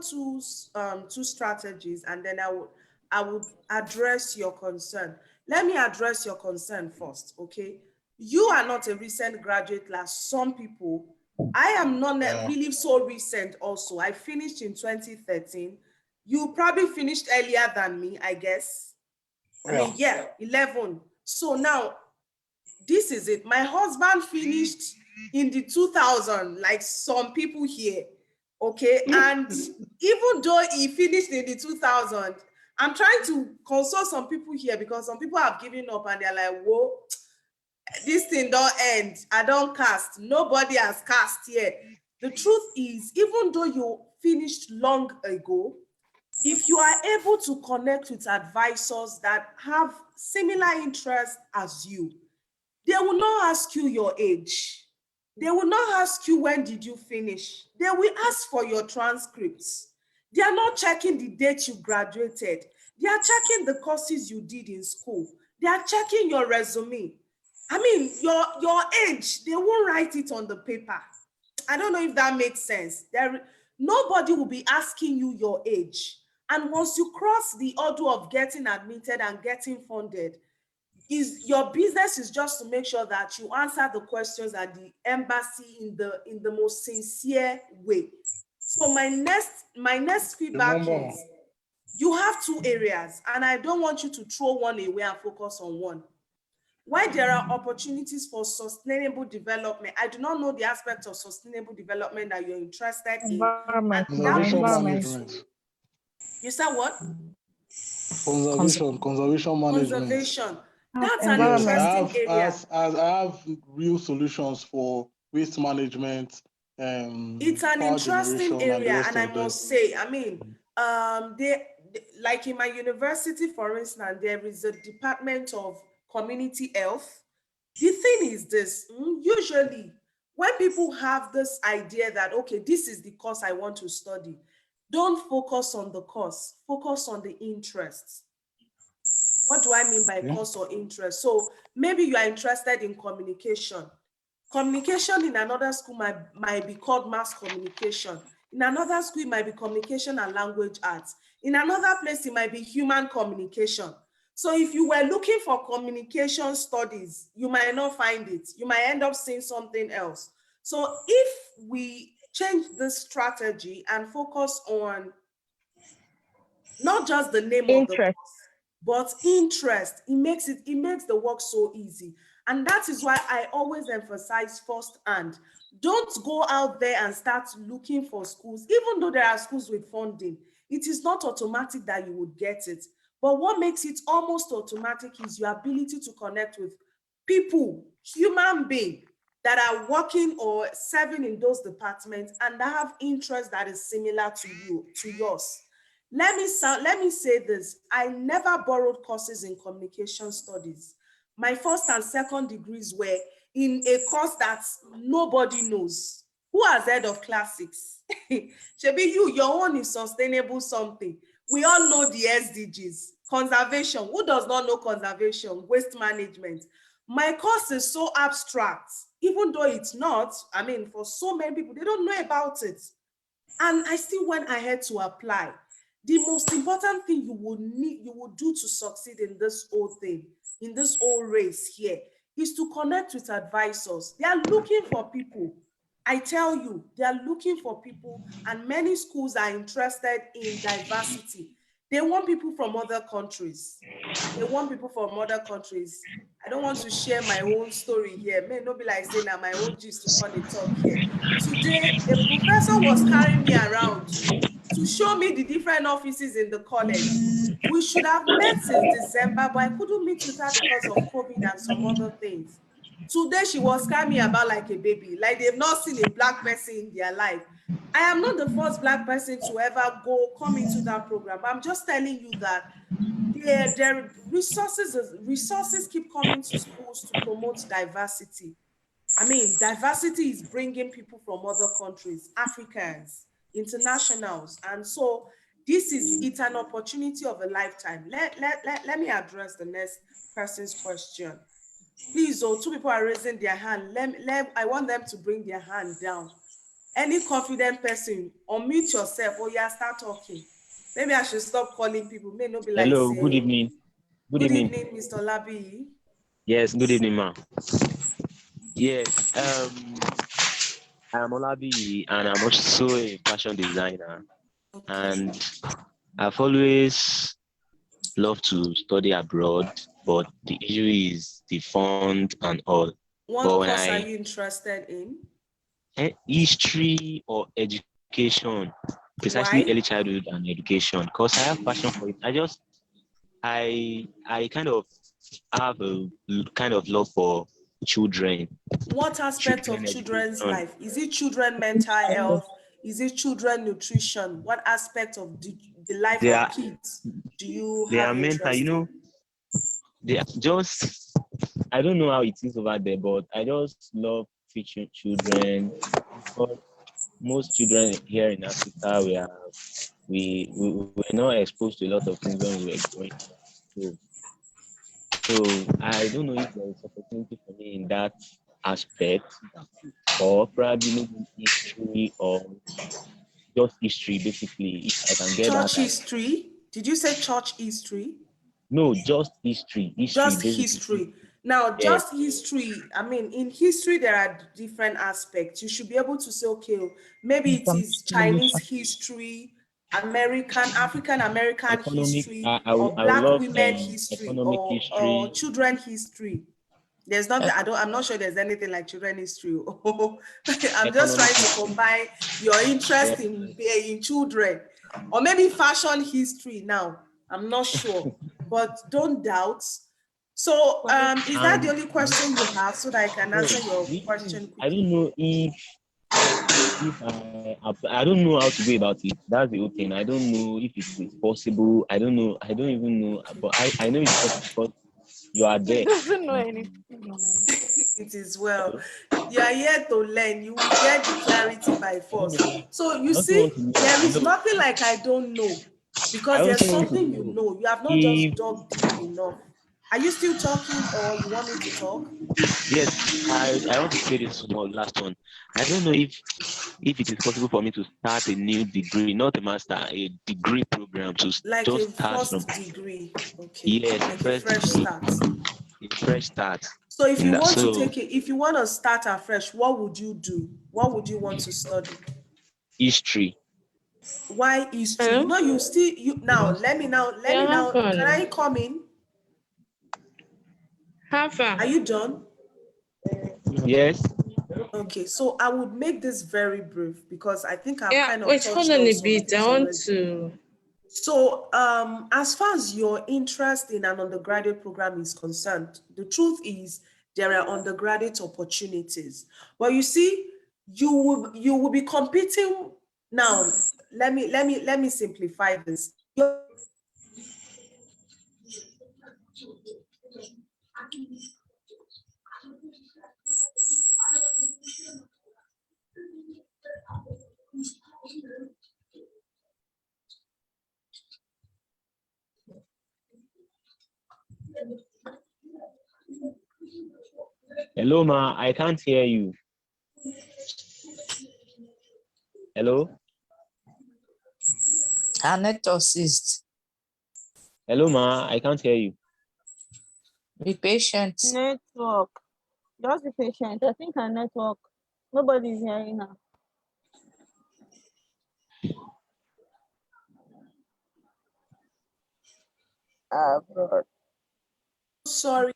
two strategies, and then I would address your concern. Let me address your concern first, okay? You are not a recent graduate like some people. I am not really so recent also. I finished in 2013. You probably finished earlier than me, I guess. I mean, 11. So now, this is it. My husband finished in the 2000, like some people here, okay? And even though he finished in the 2000, I'm trying to console some people here because some people have given up and they're like, whoa, this thing don't end. I don't cast. Nobody has cast here. The truth is, even though you finished long ago, if you are able to connect with advisors that have similar interests as you, they will not ask you your age. They will not ask you when did you finish. They will ask for your transcripts. They are not checking the date you graduated. They are checking the courses you did in school. They are checking your resume. I mean, your age, they won't write it on the paper. I don't know if that makes sense. Nobody will be asking you your age. And once you cross the order of getting admitted and getting funded, your business is just to make sure that you answer the questions at the embassy in the most sincere way. So my next feedback is, you have 2 areas, and I don't want you to throw one away and focus on one. While there are opportunities for sustainable development, I do not know the aspect of sustainable development that you're interested in. Conservation management. You said what? Conservation management. Conservation. That's an interesting area. I have real solutions for waste management. It's an interesting area, and I must say, I mean, like in my university, for instance, there is a department of community health. The thing is this, usually when people have this idea that, okay, this is the course I want to study, don't focus on the course, focus on the interests. What do I mean by course or interest? So maybe you are interested in communication. Communication in another school might be called mass communication. In another school, it might be communication and language arts. In another place, it might be human communication. So if you were looking for communication studies, you might not find it. You might end up seeing something else. So if we change this strategy and focus on not just the name of the course, but interest, it makes the work so easy. And that is why I always emphasize firsthand. Don't go out there and start looking for schools, even though there are schools with funding. It is not automatic that you would get it. But what makes it almost automatic is your ability to connect with people, human beings that are working or serving in those departments and that have interest that is similar to yours. Let me say this. I never borrowed courses in communication studies. My first and second degrees were in a course that nobody knows. Who has heard of classics? Shebi, your own is sustainable something. We all know the SDGs. Conservation. Who does not know conservation? Waste management. My course is so abstract, even though it's not. I mean, for so many people, they don't know about it. And I still went ahead to apply. The most important thing you would do to succeed in this whole thing, in this whole race here, is to connect with advisors. They are looking for people. I tell you, they are looking for people, and many schools are interested in diversity. They want people from other countries. They want people from other countries. I don't want to share my own story here. May not be like saying that my own gist to come and talk here. Today, a professor was carrying me around to show me the different offices in the college. We should have met since December, but I couldn't meet with her because of COVID and some other things. Today, she was carrying me about like a baby, like they've not seen a Black person in their life. I am not the first Black person to ever come into that program. I'm just telling you that their resources keep coming to schools to promote diversity. I mean, diversity is bringing people from other countries, Africans, internationals. And so it's an opportunity of a lifetime. Let me address the next person's question. Please, two people are raising their hand. I want them to bring their hand down. Any confident person, unmute yourself or start talking. Maybe I should stop calling people. May not be like Hello, saying, good evening. Good evening, Mr. Labi. Yes, good evening, ma'am. Yes, I'm Olabi and I'm also a fashion designer. Okay. And I've always loved to study abroad, but the issue is the fund and all. What course are you interested in? History or education, precisely Why? early childhood and education, because I have passion for it. I kind of have a kind of love for children. What aspect of children's education. life? Is it children mental health? Is it children nutrition? What aspect of the life of kids do you have interest in? They are just, I don't know how it is over there, but I just love teaching children. Because most children here in Africa, we were not exposed to a lot of things when we were growing up. So I don't know if there is opportunity for me in that aspect, or probably maybe history or just history, basically. If I can get Church that. history? Did you say church history? No, just history. Just basically. history. Now, just history, I mean, in history, there are different aspects. You should be able to say, okay, maybe it is Chinese history, African American history, or I would Black love women history, economic history. or children history. There's not, I'm not sure there's anything like children history. I'm just trying to combine your interest in children, or maybe fashion history now. I'm not sure, but don't doubt. So is that the only question you have so that I can answer your question quickly? I don't know if I don't know how to go about it. That's the whole thing. I don't know if it's possible. I don't know. I don't even know. But I know it's possible because you are there. He doesn't know anything. It is well. You are here to learn. You will get the clarity by force. So you see, there is nothing like I don't know, because there's something you know. You have not just dug deep enough. Are you still talking or you want me to talk? Yes, I want to say this one last one. I don't know if it is possible for me to start a new degree, not a master, a degree program to Like a just start from, first degree. Okay. yes, Like a first fresh degree, start. a fresh start. So if In you that, want to so take it, if you want to start afresh, what would you do? What would you want to study? history. Why history? You Hello? know, you now let me Yeah, have now. Can fun. I come in? Have Are fun. you done? Yes. Okay, so I would make this very brief because I think I've Yeah, kind of wait, hold touched on on a some bit. I things want already. to. So, as far as your interest in an undergraduate program is concerned, the truth is there are undergraduate opportunities. But you see, you will be competing now. Let me simplify this. Hello, ma. I can't hear you. Hello. Our network assist. Hello, ma. I can't hear you. Be patient. Network. Just be patient. I think our network. Nobody's hearing her. Bro. Sorry,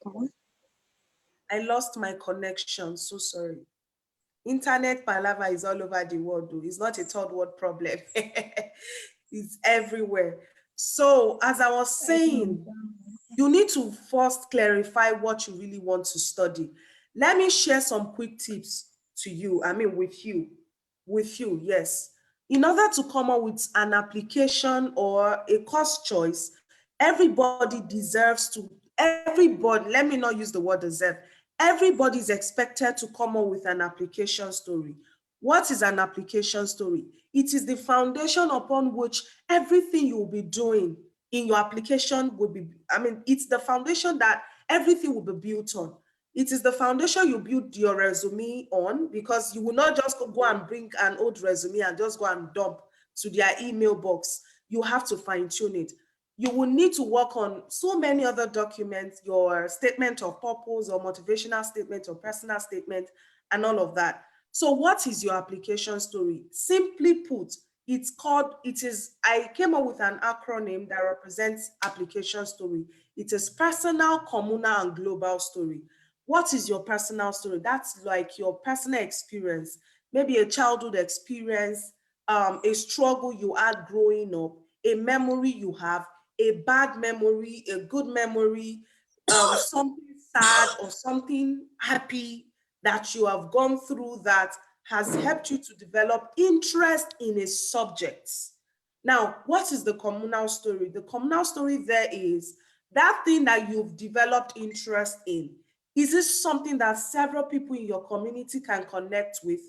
I lost my connection. So sorry. Internet palaver is all over the world, though. It's not a third world problem. It's everywhere. So, as I was saying, you need to first clarify what you really want to study. Let me share some quick tips to you. I mean, with you, yes. In order to come up with an application or a course choice, everybody deserves to, everybody, let me not use the word deserve, everybody is expected to come up with an application story. What is an application story? It is the foundation upon which everything you will be doing in your application will be, I mean, it's the foundation that everything will be built on. It is the foundation you build your resume on, because you will not just go and bring an old resume and just go and dump to their email box. You have to fine tune it. You will need to work on so many other documents, your statement of purpose or motivational statement or personal statement and all of that. So what is your application story? Simply put, I came up with an acronym that represents application story. It is personal, communal, and global story. What is your personal story? That's like your personal experience, maybe a childhood experience, a struggle you had growing up, a memory you have, a bad memory, a good memory, something sad or something happy that you have gone through that has helped you to develop interest in a subject. Now, what is the communal story? The communal story there is that thing that you've developed interest in. Is this something that several people in your community can connect with?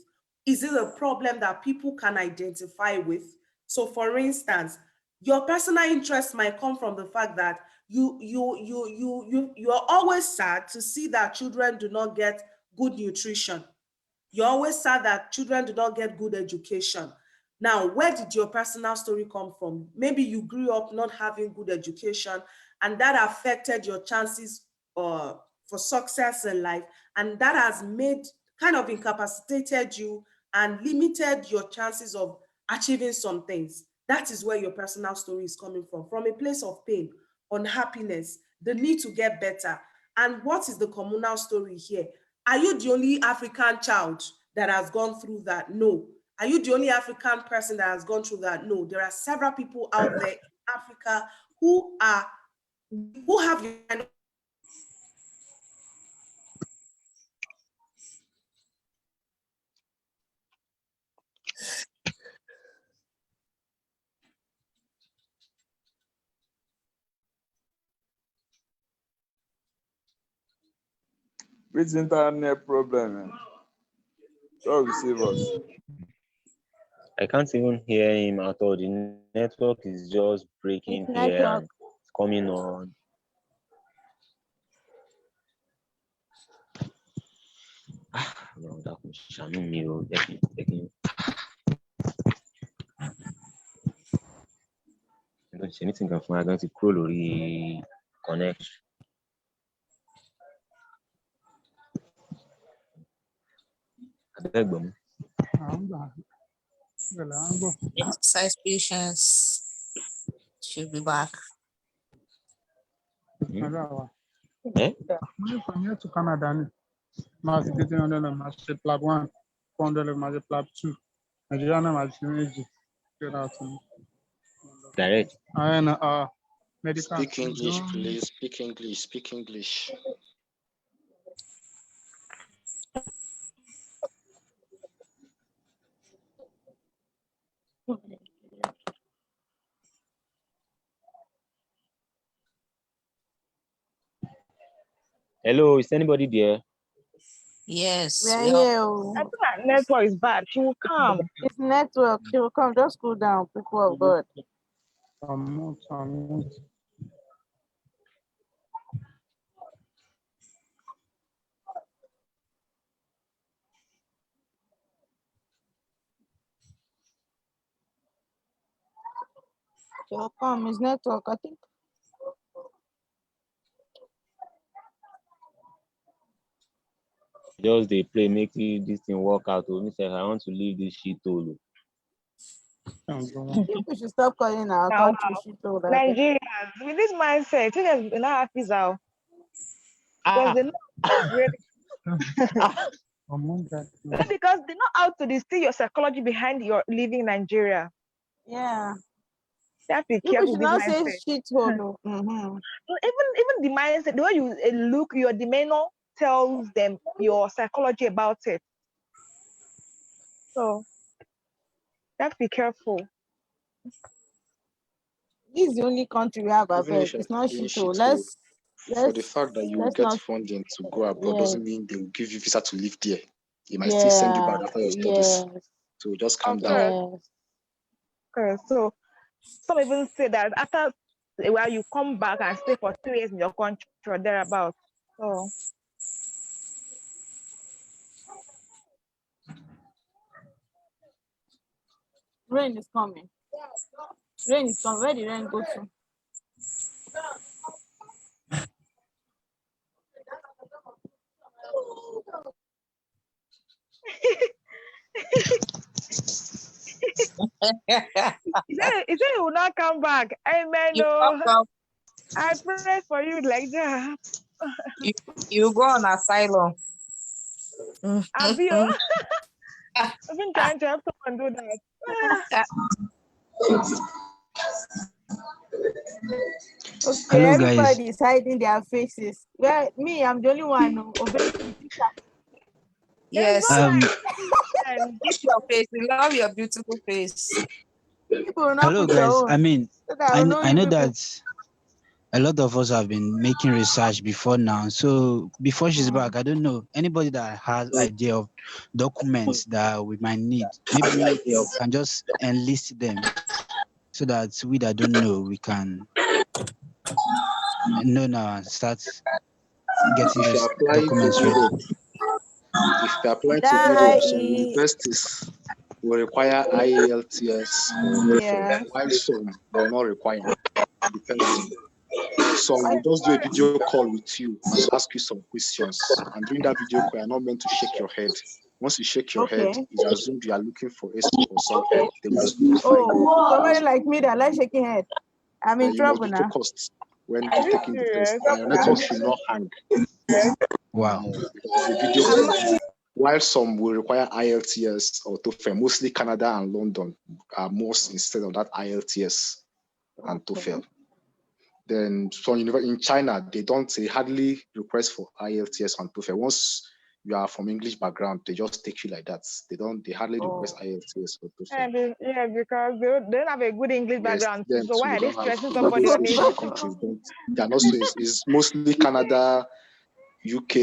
Is it a problem that people can identify with? So, for instance, your personal interest might come from the fact that you are always sad to see that children do not get good nutrition. You're always sad that children do not get good education. Now, where did your personal story come from? Maybe you grew up not having good education, and that affected your chances for success in life. And that has made, kind of incapacitated you and limited your chances of achieving some things. That is where your personal story is coming from a place of pain, unhappiness, the need to get better. And what is the communal story here? Are you the only African child that has gone through that? No. Are you the only African person that has gone through that? No. There are several people out there in Africa who have your kind of Which internet problem, man? God will save us. I can't even hear him at all. The network is just breaking It's here network. and it's coming on. Anything can find going to crawl connection. Exercise patience should be back. From here to Canada, Master getting on the Master Plab 1, 400 Master Plab 2. Nigerian Master Direct. and medical. Speak English, please. Speak English. Speak English. Hello, is anybody there? Yes. We're we all- here. I think our network is bad. She will come. It's network. She will come. Just cool down, people of God. She will come. It's network. I think. Just they play, make this thing work out. Me say I want to leave this shit all. People should stop calling our Now, country shit all that. Nigerians, with this mindset, you guys will not have peace out. Because they know because they know how to distill your psychology behind your leaving Nigeria. Yeah. You have to be People careful should with not this say mindset. shit hole. Mm-hmm. Even the mindset, the way you look, your demeanor tells them your psychology about it. So you have to be careful. This is the only country we have a Even bed. if you're It's not doing shit hole. shit hole, for the Let's fact that you let's get not. funding to go abroad Yeah. doesn't mean they will give you visa to live there. They might still send you Yeah. back after your studies. Yes. So just calm Of down. course. Yes. Okay, so some even say that after a while you come back and stay for 2 years in your country or thereabouts. So Rain is coming. Rain is coming. Where did rain go to? he said he will not come back. Amen. You No, come, I pray for you like that. you go on asylum. I've been trying to help someone do that. Okay, Hello, guys. everybody is hiding their faces. Well, me, I'm the only one obeying the teacher. There's Yes. no Um, line. Keep your face. We love your beautiful face. People will not hello, put your guys. own. I mean, So that will know I you know people. that a lot of us have been making research before now. So before she's back, I don't know anybody that has idea of documents that we might need. Maybe we can just enlist them so that we that don't know we can know now and start getting If those you're applying to documents ready. Europe, if you're applying to That Europe, some I universities will require IELTS or TOEFL, yeah. while some will not require. Depends. Some will just do a video call with you and ask you some questions. And during that video call, you're not meant to shake your head. Once you shake your head, Okay. it's assumed you are looking for SP or something. They will disqualify you. Oh, somebody like me that like shaking head. I'm in And you must trouble be now. focused when Are you taking the test. serious? And your network should not hang. Wow. Because it's a video call. While some will require IELTS or TOEFL, mostly Canada and London are most instead of that IELTS and TOEFL. Then so in China, they hardly request for IELTS and TOEFL. Once you are from English background, they just take you like that. They hardly request IELTS or TOEFL. Yeah, because they don't have a good English Yes, background. them So too. why They are they don't have stressing all somebody those on Asian it? countries. They are not so. It's mostly Canada, UK,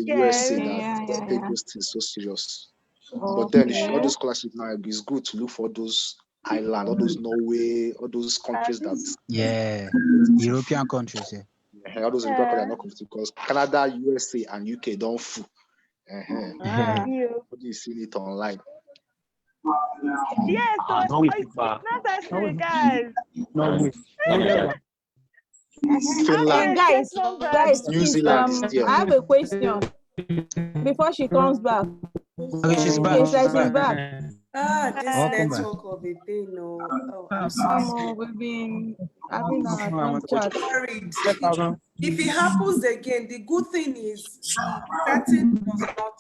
USA Yes. that take those things so serious. But Okay. then all those scholarships now, it's good to look for those islands, all those Norway, all those countries that Yeah. European countries, yeah. all those European countries are Yeah. not competitive because Canada, USA, and UK don't fool. Ah. Nobody's seen it online. Yes, so No way, it's Papa. not necessary, guys. No way. Finland, Guys, Numbers. New please, Zealand is there. I have a question before she comes back. Okay, she's back. Okay, it's like She's she's back. back. This Welcome back. network of a thing. No, oh, I'm so sorry. We've been having our group I'm chat. worried. If it happens again, the good thing is the setting does not throw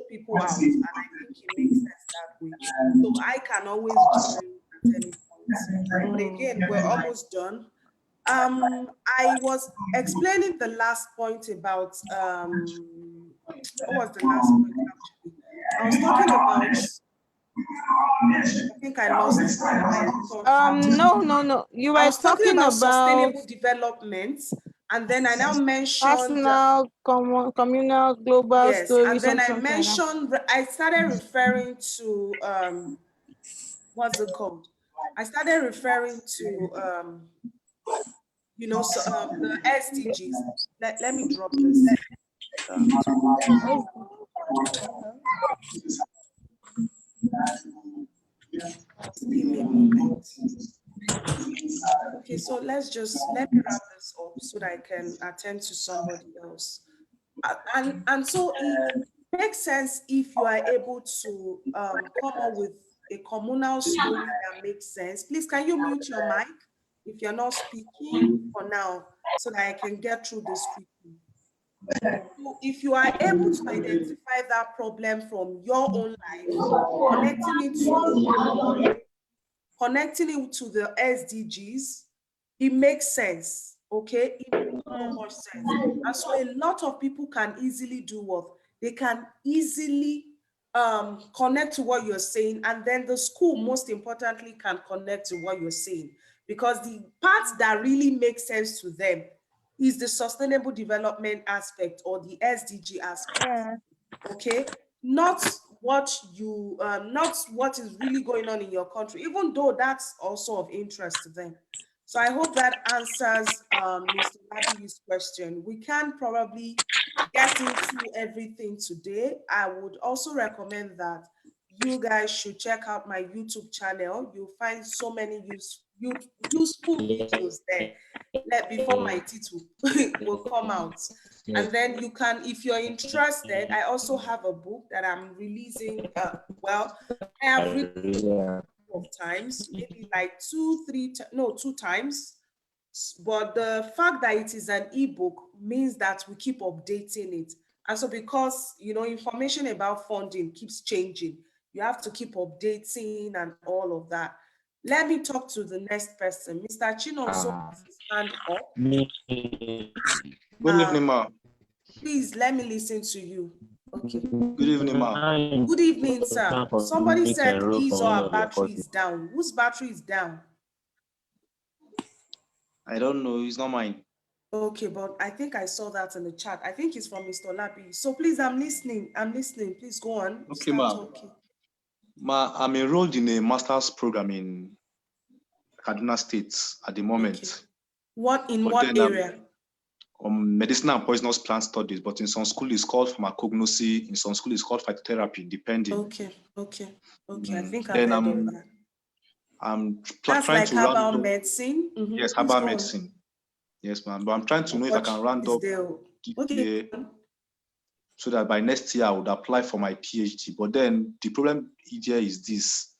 people out, and I think it makes sense that way. So I can always join at any point. But again, we're almost done. I was explaining the last point about what was the last point actually? I was talking about. I think I lost my thoughts. No. You were I was talking about about sustainable development, and then I now mentioned personal, communal, global yes, story, and then I something like that. mentioned I started referring to what's it called? I started referring to the SDGs. Let me drop this. Give me a moment. Okay, so let me wrap this up so that I can attend to somebody else. And so it makes sense if you are able to come up with a communal story that makes sense. Please, can you mute your mic if you're not speaking for now so that I can get through this quickly? So if you are able to identify that problem from your own life, connecting it to the SDGs, it makes sense, okay? It makes so much sense. And so a lot of people can easily do what? They can easily connect to what you're saying, and then the school, most importantly, can connect to what you're saying, because the parts that really make sense to them is the sustainable development aspect or the SDG aspect, okay? Not what is really going on in your country, even though that's also of interest to them. So I hope that answers Mr. Labi's question. We can probably get into everything today. I would also recommend that you guys should check out my YouTube channel. You'll find so many useful videos there. Before my teeth will come out. And then you can, if you're interested, I also have a book that I'm releasing. I have written of times, maybe like 2 times. But the fact that it is an ebook means that we keep updating it. And so because, information about funding keeps changing, you have to keep updating and all of that. Let me talk to the next person. Mr. Chinonso has his hand up. Good evening, ma. Please let me listen to you. Okay. Good evening, ma. Good evening, sir. Somebody said his or her battery is down. Whose battery is down? I don't know. It's not mine. Okay, but I think I saw that in the chat. I think it's from Mr. Labi. So please, I'm listening. Please go on. Okay, ma. Ma, I'm enrolled in a master's program in Kaduna State at the moment. Okay. What area? Medicinal and poisonous plant studies, but in some school it's called pharmacognosy, in some school it's called phytotherapy, depending. Okay. I think then I've heard of that. I'm That's trying like to herbal medicine. Yes, herbal medicine. Yes, ma'am. But I'm trying to know if I can round up this year, so that by next year I would apply for my PhD. But then the problem here is this: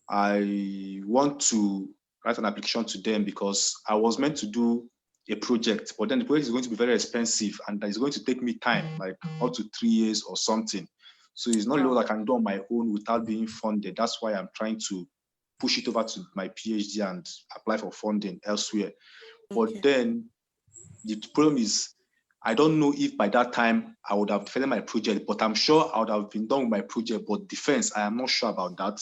I want to write an application to them because I was meant to do a project, but then the project is going to be very expensive and it's going to take me time, like up to 3 years or something. So it's not really what I can do on my own without being funded. That's why I'm trying to push it over to my PhD and apply for funding elsewhere. But then the problem is, I don't know if by that time I would have defended my project, but I'm sure I would have been done with my project. But defense, I am not sure about that.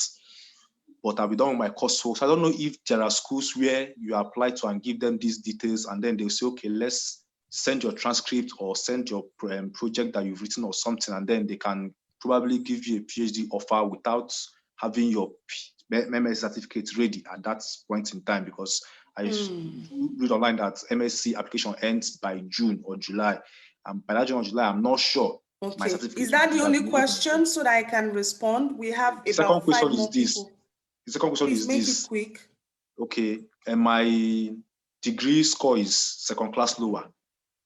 But I'll be done with my coursework. So I don't know if there are schools where you apply to and give them these details, and then they'll say, okay, let's send your transcript or send your project that you've written or something, and then they can probably give you a PhD offer without having your MS certificate ready at that point in time, because I read online that MSc application ends by June or July. And by that June or July, I'm not sure my Okay. certificate Is that will the be only available. question so that I can respond? We have The second about 5 question is more this. people. The second question Please is make it this. quick. Okay, and my degree score is second class lower.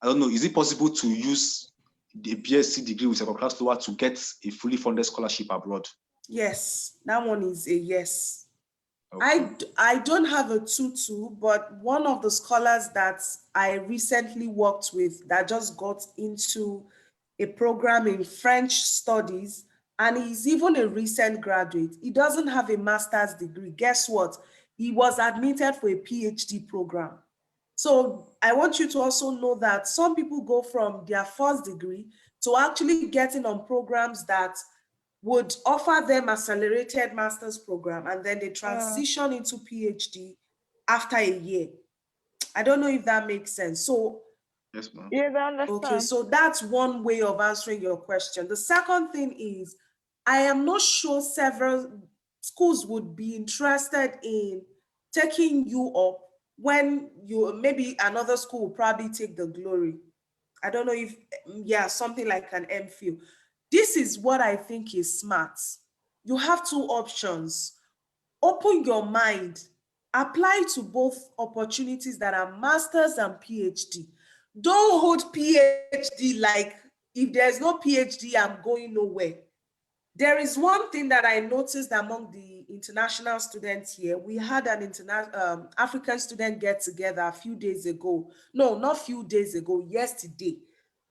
I don't know, is it possible to use the BSc degree with second class lower to get a fully funded scholarship abroad? Yes, that one is a yes. Okay. I don't have a tutu, but one of the scholars that I recently worked with that just got into a program in French studies, and he's even a recent graduate. He doesn't have a master's degree. Guess what? He was admitted for a PhD program. So I want you to also know that some people go from their first degree to actually getting on programs that would offer them accelerated master's program, and then they transition into PhD after a year. I don't know if that makes sense. So yes, ma'am. Yes, I understand. okay, so that's one way of answering your question. The second thing is, I am not sure several schools would be interested in taking you up when you, maybe another school will probably take the glory. I don't know if, yeah, something like an MPhil. This is what I think is smart. You have two options. Open your mind, apply to both opportunities that are masters and PhD. Don't hold PhD like if there's no PhD, I'm going nowhere. There is one thing that I noticed among the international students here. We had an international African student get together a few days ago. No, not few days ago, yesterday.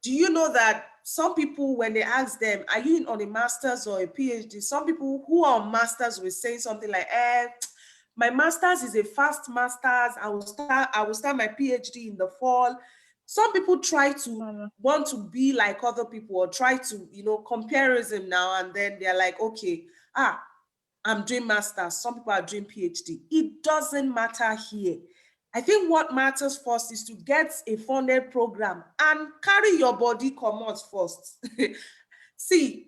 Do you know that some people, when they ask them, are you on a master's or a PhD? Some people who are on masters will say something like, my master's is a fast master's. I will start my PhD in the fall. Some people try to want to be like other people or try to, comparison now, and then they're like, okay, I'm doing masters. Some people are doing PhD. It doesn't matter here. I think what matters first is to get a funded program and carry your body commode first. See,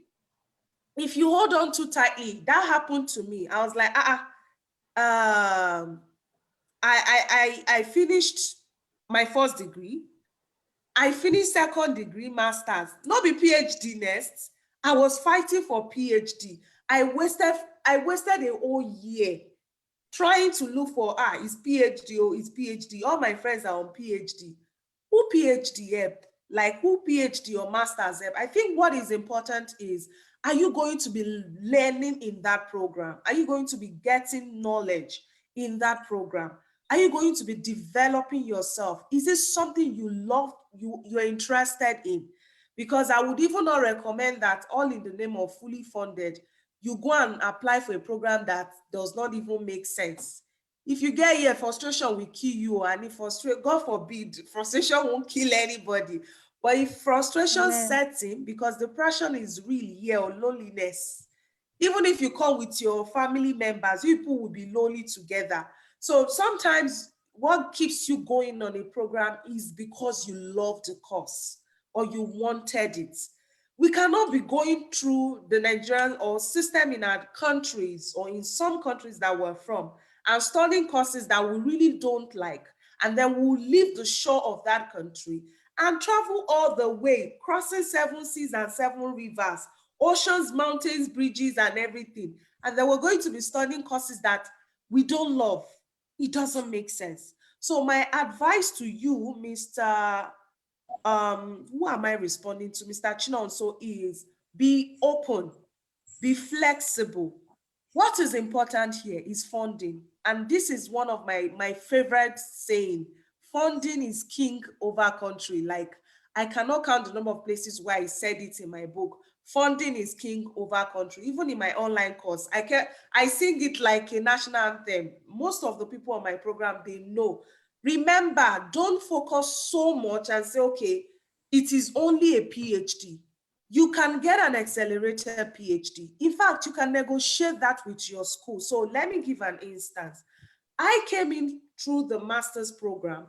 if you hold on too tightly, that happened to me. I was like, I finished my first degree. I finished second degree, masters, not be PhD next. I was fighting for PhD. I wasted a whole year trying to look for, is PhD or is PhD. All my friends are on PhD. Who PhD help? Like who PhD or masters help? I think what is important is, are you going to be learning in that program? Are you going to be getting knowledge in that program? Are you going to be developing yourself? Is this something you love, you're interested in? Because I would even not recommend that all in the name of fully funded, you go and apply for a program that does not even make sense. If you get here, frustration will kill you, and if God forbid, frustration won't kill anybody. But if frustration sets in because depression is real here, or loneliness, even if you come with your family members, you people will be lonely together. So sometimes what keeps you going on a program is because you love the course or you wanted it. We cannot be going through the Nigerian or system in our countries or in some countries that we're from and studying courses that we really don't like. And then we'll leave the shore of that country and travel all the way, crossing 7 seas and 7 rivers, oceans, mountains, bridges, and everything. And then we're going to be studying courses that we don't love. It doesn't make sense. So my advice to you, Mr. Who am I responding to? Mr. Chinonso, is be open, be flexible. What is important here is funding. And this is one of my favorite saying, funding is king over country. Like, I cannot count the number of places where I said it in my book. Funding is king over country. Even in my online course, I sing it like a national anthem. Most of the people on my program, they know. Remember, don't focus so much and say, okay, it is only a PhD. You can get an accelerated PhD. In fact, you can negotiate that with your school. So let me give an instance. I came in through the master's program,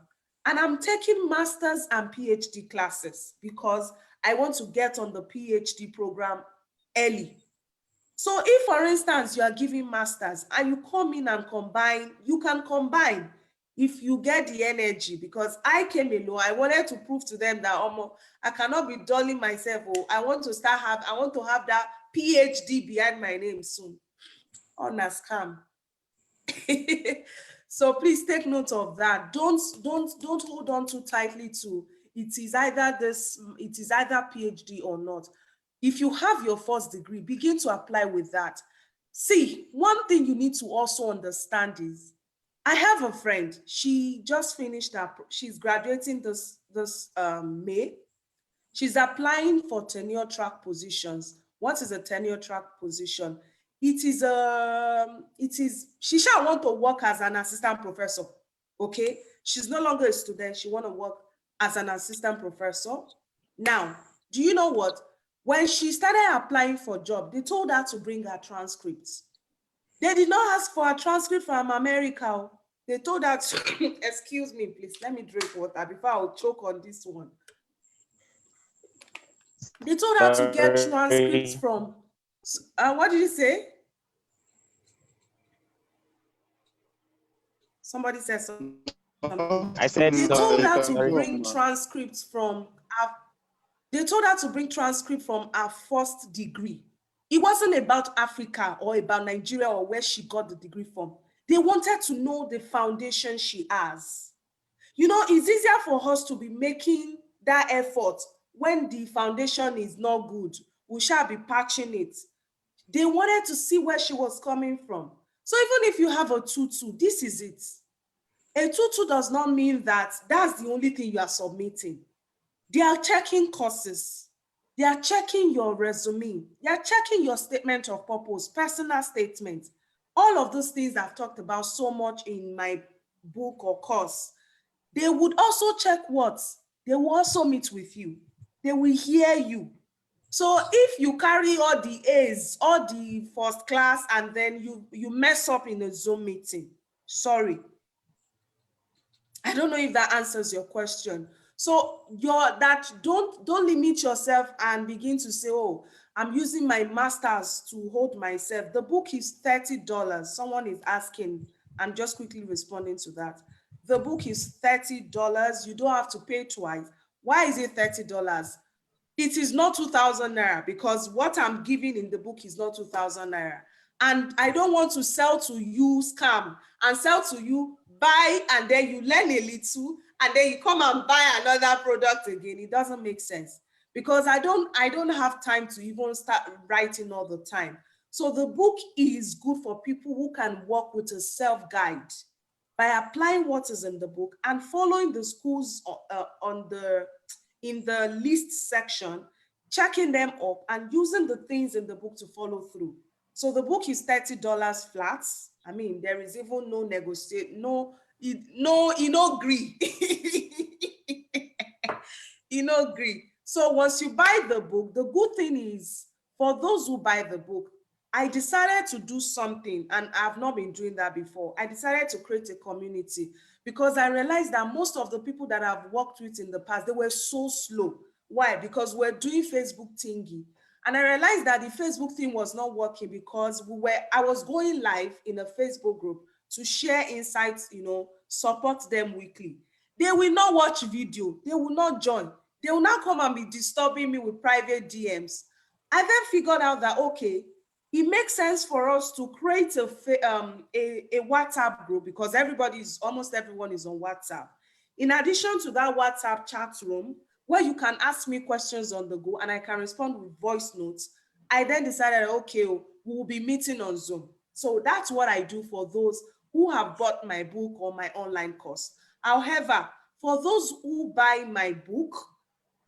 and I'm taking master's and PhD classes because I want to get on the PhD program early. So if, for instance, you are giving masters and you come in and combine, you can combine. if you get the energy, because I came alone, I wanted to prove to them that I cannot be dulling myself. Oh, I want to have that PhD behind my name soon. On a scam. So please take note of that. Don't hold on too tightly to it is either PhD or not. If you have your first degree, begin to apply with that. See, one thing you need to also understand is, I have a friend. She just finished she's graduating this May. She's applying for tenure track positions. What is a tenure track position? She shall want to work as an assistant professor. Okay, she's no longer a student. She want to work as an assistant professor. Now, do you know what? When she started applying for job, they told her to bring her transcripts. They did not ask for a transcript from America. They told her to, excuse me, please, let me drink water before I'll choke on this one. They told her to get transcripts from, what did you say? Somebody said something. I said They told her to sorry. bring transcripts from her first degree. It wasn't about Africa or about Nigeria or where she got the degree from. They wanted to know the foundation she has. You know, it's easier for us to be making that effort when the foundation is not good. We shall be patching it. They wanted to see where she was coming from. So even if you have a 2-2, this is it. A 2-2 does not mean that that's the only thing you are submitting. They are checking courses. They are checking your resume. They are checking your statement of purpose, personal statement. All of those things I've talked about so much in my book or course. They would also check what? They will also meet with you. They will hear you. So if you carry all the A's, all the first class, and then you mess up in a Zoom meeting, sorry. I don't know if that answers your question. So don't limit yourself and begin to say, oh, I'm using my master's to hold myself. The book is $30. Someone is asking. I'm just quickly responding to that. The book is $30. You don't have to pay twice. Why is it $30? It is not 2,000 naira, because what I'm giving in the book is not 2,000 naira. And I don't want to sell to you, scam, and sell to you, buy, and then you learn a little, and then you come and buy another product again. It doesn't make sense, because I don't have time to even start writing all the time. So the book is good for people who can work with a self-guide by applying what is in the book and following the schools in the list section, checking them up and using the things in the book to follow through. So the book is $30 flat. I mean, there is even no negotiate, agree. Agree. So once you buy the book, the good thing is, for those who buy the book, I decided to do something, and I've not been doing that before. I decided to create a community, because I realized that most of the people that I've worked with in the past, they were so slow. Why? Because we're doing Facebook thingy. And I realized that the Facebook thing was not working, because I was going live in a Facebook group to share insights, support them weekly. They will not watch video. They will not join. They will not come and be disturbing me with private DMs. I then figured out that, okay, it makes sense for us to create a WhatsApp group, because almost everyone is on WhatsApp. In addition to that WhatsApp chat room, where you can ask me questions on the go and I can respond with voice notes, I then decided, okay, we'll be meeting on Zoom. So that's what I do for those who have bought my book or my online course. However, for those who buy my book,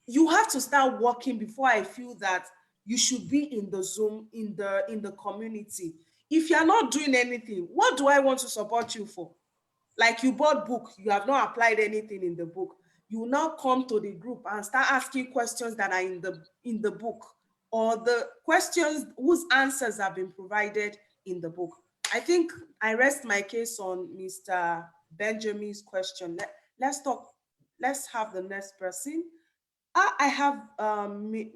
you have to start working before I feel that you should be in the Zoom, in the community. If you're not doing anything, what do I want to support you for? Like, you bought book, you have not applied anything in the book. You will now come to the group and start asking questions that are in the book, or the questions whose answers have been provided in the book. I think I rest my case on Mr. Benjamin's question. Let's have the next person. I have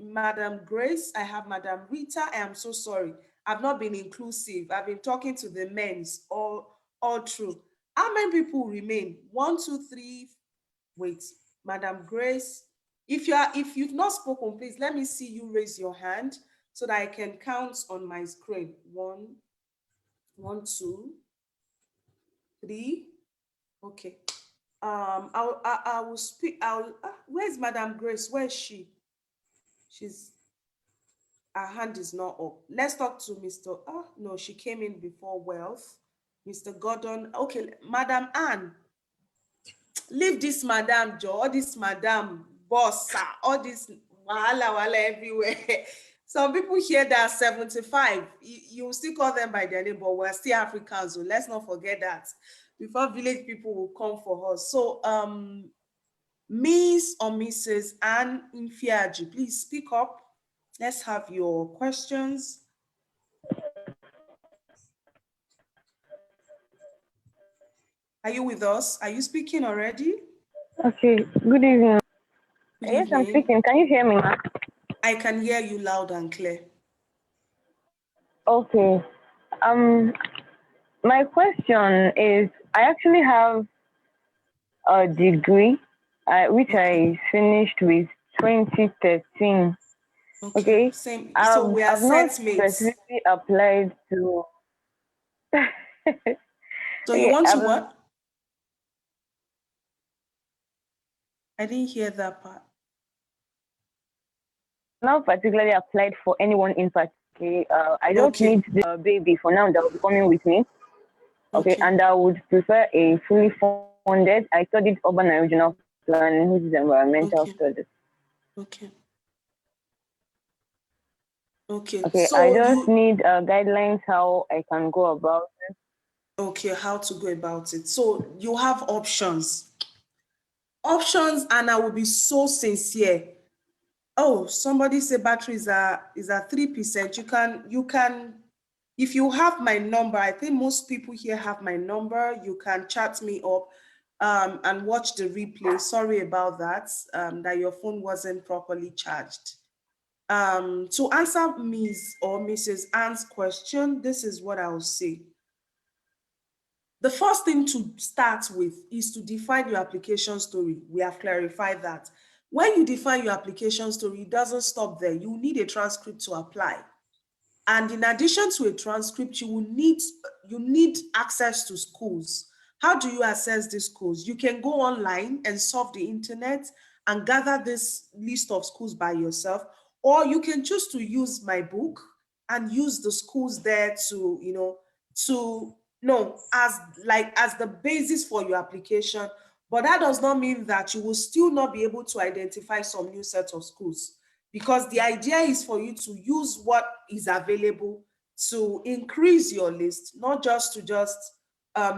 Madam Grace. I have Madam Rita. I am so sorry. I've not been inclusive. I've been talking to the men's all through. How many people remain? 1, 2, 3. Wait, Madam Grace. If you've not spoken, please let me see you raise your hand so that I can count on my screen. 1, 2, 3. Okay. I will speak. Where's Madam Grace? Where is she? Her hand is not up. Let's talk to Mr. No, she came in before Wealth. Mr. Gordon. Okay, Madam Anne. Leave this Madam Joe, all this Madam Boss, all this wahala everywhere. Some people here that are 75, you still call them by their name, but we're still Africans, so let's not forget that. Before village people will come for us. So Miss or Mrs. Anne Infiaji, please speak up. Let's have your questions. Are you with us? Are you speaking already? Okay, good evening. Good Yes, I'm evening. speaking. Can you hear me, ma'am? I can hear you loud and clear. Okay. My question is, I actually have a degree, which I finished with 2013. Okay. Same. So we are I've not set mates. specifically applied to. So you Okay, want to I've what? I didn't hear that part. not particularly applied for anyone in particular. I just need the baby for now that will be coming with me. Okay, and I would prefer a fully funded. I studied urban and regional planning, which is environmental studies. Okay. Okay. Okay, So I just need guidelines how I can go about it. Okay, how to go about it. So you have options. Options, and I will be so sincere. Oh, somebody say batteries is at 3%. You can, if you have my number, I think most people here have my number. You can chat me up and watch the replay. Sorry about that, that your phone wasn't properly charged. To answer Ms. or Mrs. Ann's question, this is what I'll say. The first thing to start with is to define your application story. We have clarified that. When you define your application story, it doesn't stop there. You need a transcript to apply. And in addition to a transcript, you need access to schools. How do you access these schools? You can go online and surf the internet and gather this list of schools by yourself, or you can choose to use my book and use the schools there as the basis for your application. But that does not mean that you will still not be able to identify some new set of schools, because the idea is for you to use what is available to increase your list, not just to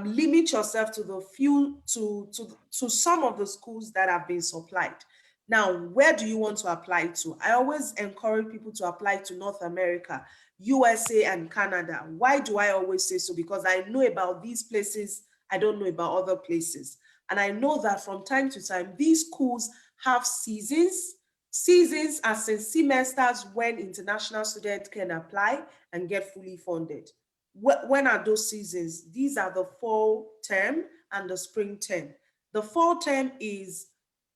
limit yourself to the few to some of the schools that have been supplied. Now, where do you want to apply to? I always encourage people to apply to North America, USA, and Canada. Why do I always say so? Because I know about these places, I don't know about other places. And I know that from time to time, these schools have seasons as in semesters when international students can apply and get fully funded. When are those seasons? These are the fall term and the spring term. The fall term is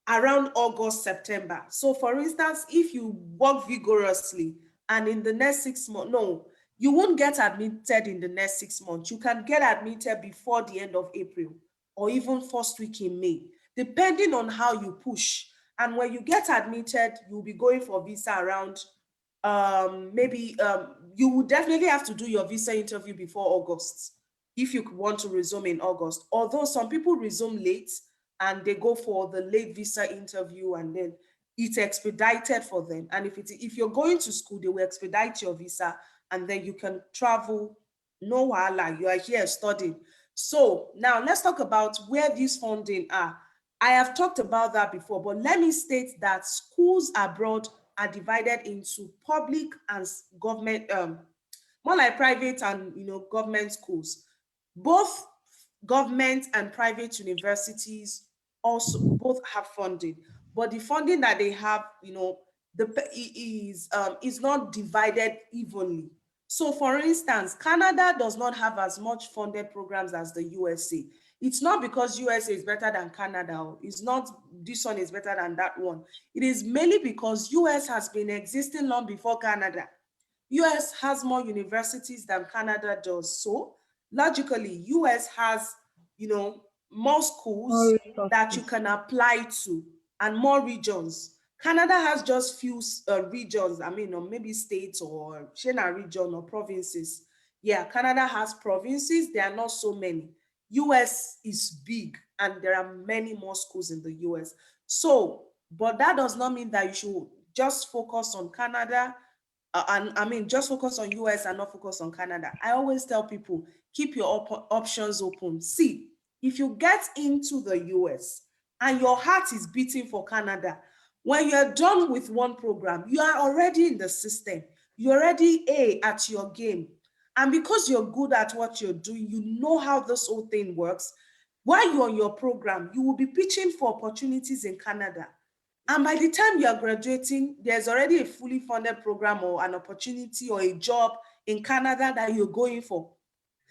around August, September. So for instance, if you work vigorously and in the next 6 months, no, you won't get admitted in the next 6 months. You can get admitted before the end of April or even first week in May, depending on how you push. And when you get admitted, you'll be going for visa around you would definitely have to do your visa interview before August if you want to resume in August. Although some people resume late and they go for the late visa interview and then it's expedited for them. And if you're going to school, they will expedite your visa and then you can travel. No wahala, you are here studying. So now let's talk about where these funding are. I have talked about that before, but let me state that schools abroad are divided into public and government, more like private and government schools. Both government and private universities also both have funding, but the funding that they have, is not divided evenly. So, for instance, Canada does not have as much funded programs as the USA. It's not because USA is better than Canada, or it's not this one is better than that one. It is mainly because US has been existing long before Canada. US has more universities than Canada does. So logically, US has, more schools that you can apply to and more regions. Canada has just few regions, or maybe states or Shena region or provinces. Yeah, Canada has provinces, there are not so many. US is big and there are many more schools in the US. So, but that does not mean that you should just focus on Canada and just focus on US and not focus on Canada. I always tell people, keep your options open. See, if you get into the US and your heart is beating for Canada, when you're done with one program, you are already in the system. You're already at your game. And because you're good at what you're doing, you know how this whole thing works. While you're on your program, you will be pitching for opportunities in Canada. And by the time you are graduating, there's already a fully funded program or an opportunity or a job in Canada that you're going for.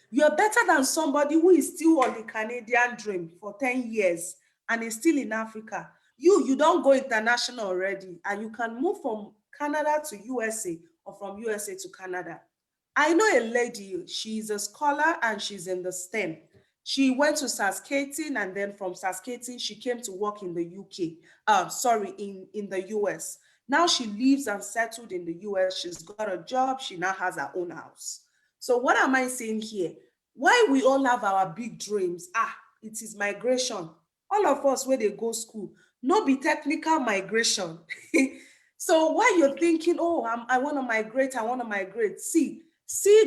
You're better than somebody who is still on the Canadian dream for 10 years and is still in Africa. You don't go international already, and you can move from Canada to USA or from USA to Canada. I know a lady, she's a scholar and she's in the STEM. She went to Saskatoon, and then from Saskatoon, she came to work in the UK, in the US. Now she lives and settled in the US. She's got a job. She now has her own house. So what am I saying here? Why we all have our big dreams? It is migration. All of us where they go school, no be technical migration. So why you're thinking, oh, I want to migrate. See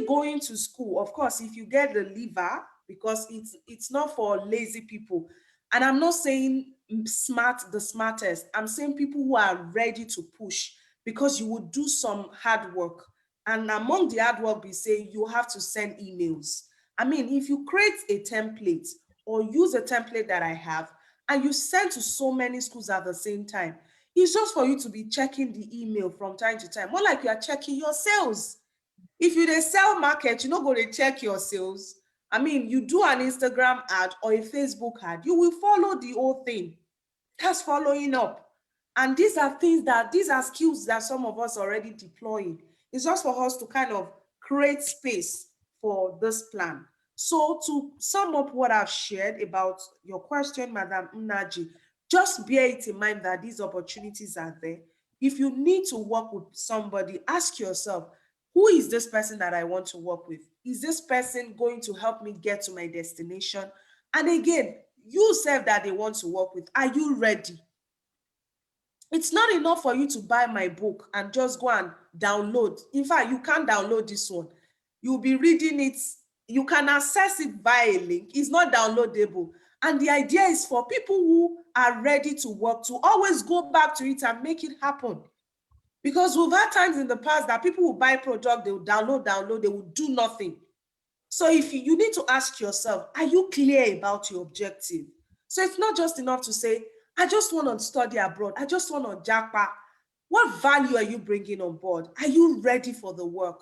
going to school. Of course, if you get the lever, because it's not for lazy people. And I'm not saying the smartest. I'm saying people who are ready to push, because you would do some hard work. And among the hard work, we say you have to send emails. I mean, if you create a template or use a template that I have and you send to so many schools at the same time, it's just for you to be checking the email from time to time, more like you are checking your sales. If you dey sell market, you no go dey check your sales. I mean, you do an Instagram ad or a Facebook ad, you will follow the whole thing. That's following up. And these are skills that some of us are already deploying. It's just for us to kind of create space for this plan. So to sum up what I've shared about your question, Madam Unaji, just bear it in mind that these opportunities are there. If you need to work with somebody, ask yourself, who is this person that I want to work with? Is this person going to help me get to my destination? And again, you said that they want to work with. Are you ready? It's not enough for you to buy my book and just go and download. In fact, you can't download this one. You'll be reading it. You can access it via a link. It's not downloadable. And the idea is for people who are ready to work to always go back to it and make it happen. Because we've had times in the past that people will buy product, they will download, they will do nothing. So if you need to ask yourself, are you clear about your objective? So it's not just enough to say, I just want to study abroad. I just want to japa. What value are you bringing on board? Are you ready for the work?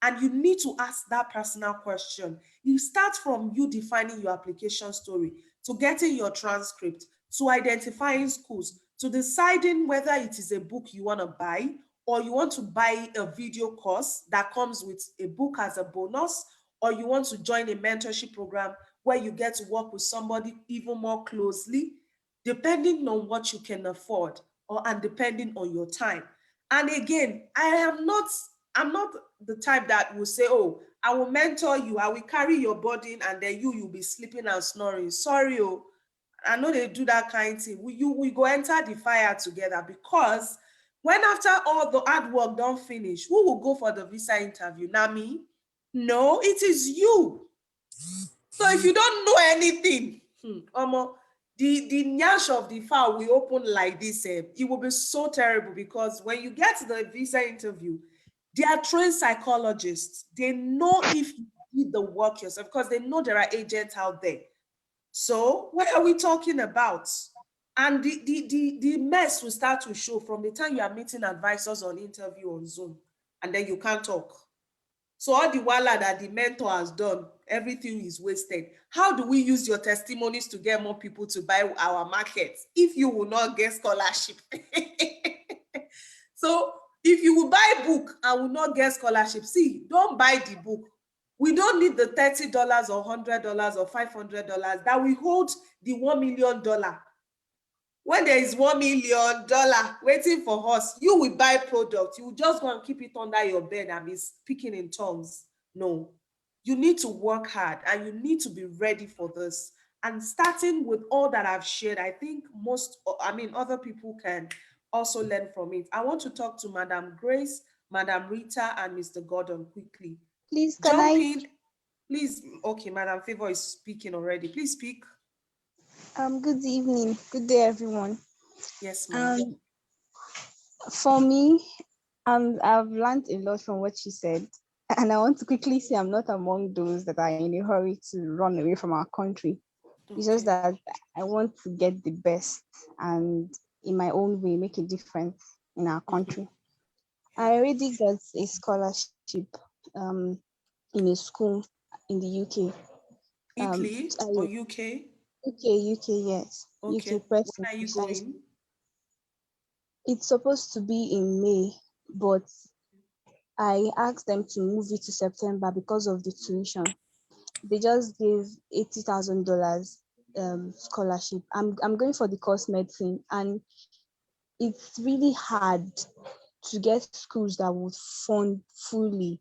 And you need to ask that personal question. You start from you defining your application story, to getting your transcript, to identifying schools, to deciding whether it is a book you want to buy or you want to buy a video course that comes with a book as a bonus, or you want to join a mentorship program where you get to work with somebody even more closely, depending on what you can afford and depending on your time. And again, I'm not the type that will say, oh, I will mentor you, I will carry your burden, and then you'll be sleeping and snoring. Sorry, oh, I know they do that kind of thing. We go enter the fire together, because when after all the hard work don't finish, who will go for the visa interview? Not me. No, it is you. So if you don't know anything, the nyash of the file will open like this. It will be so terrible, because when you get to the visa interview, they are trained psychologists. They know if you did the work yourself, because they know there are agents out there. So what are we talking about? And the mess will start to show from the time you are meeting advisors on interview on Zoom, and then you can't talk. So all the wala that the mentor has done, everything is wasted. How do we use your testimonies to get more people to buy our markets if you will not get scholarship? So if you will buy book and will not get scholarship, see, don't buy the book. We don't need the $30 or $100 or $500 that we hold the $1 million. When there is $1 million waiting for us, you will buy product. You will just go and keep it under your bed and be speaking in tongues. No, you need to work hard and you need to be ready for this. And starting with all that I've shared, I think other people can also learn from it. I want to talk to Madam Grace, Madam Rita, and Mr. Gordon quickly. Please, can Jump I? in. Please, okay, Madam Favor is speaking already. Please speak. Good evening. Good day, everyone. Yes, ma'am. For me, I've learned a lot from what she said. And I want to quickly say I'm not among those that are in a hurry to run away from our country. It's just that I want to get the best and in my own way make a difference in our country. I already got a scholarship in a school in the UK. Italy or UK? UK, yes. Okay. UK person. When are you going? It's supposed to be in May, but I asked them to move it to September because of the tuition. They just gave $80,000 scholarship. I'm going for the course medicine, and it's really hard to get schools that would fund fully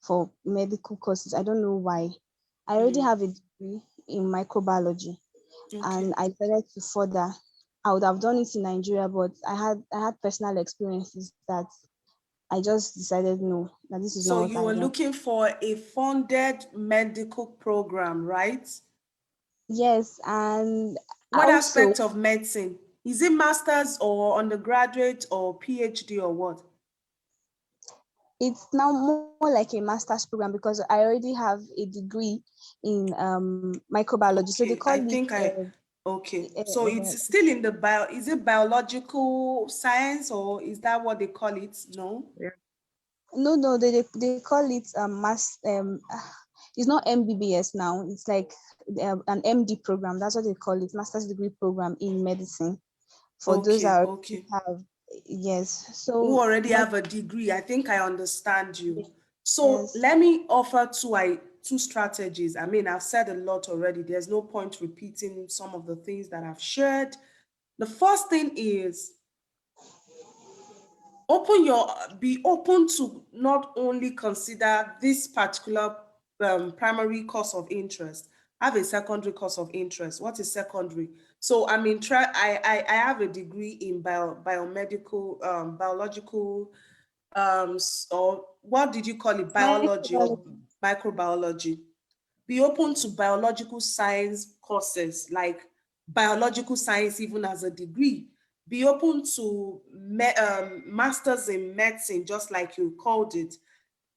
for medical courses. I don't know why. I already have a degree in microbiology, and I decided to further. I would have done it in Nigeria, but I had personal experiences that I just decided no, that this is So not what you I were want. looking for a funded medical program, right? Yes, and what also, aspect of medicine? Is it master's or undergraduate or PhD or what? It's now more like a master's program because I already have a degree in microbiology. So they call So it's still in the is it biological science or is that what they call it? No. No, they call it it's not MBBS now. It's like an MD program. That's what they call it, master's degree program in medicine. For those that already have, yes. So who already have a degree, I think I understand you. So let me offer two strategies. I mean, I've said a lot already. There's no point repeating some of the things that I've shared. The first thing is be open to not only consider this particular primary course of interest. Have a secondary course of interest. What is secondary? So I mean, I have a degree in biomedical, biological, or what did you call it? Biology or microbiology. Be open to biological science courses like biological science, even as a degree. Be open to masters in medicine, just like you called it.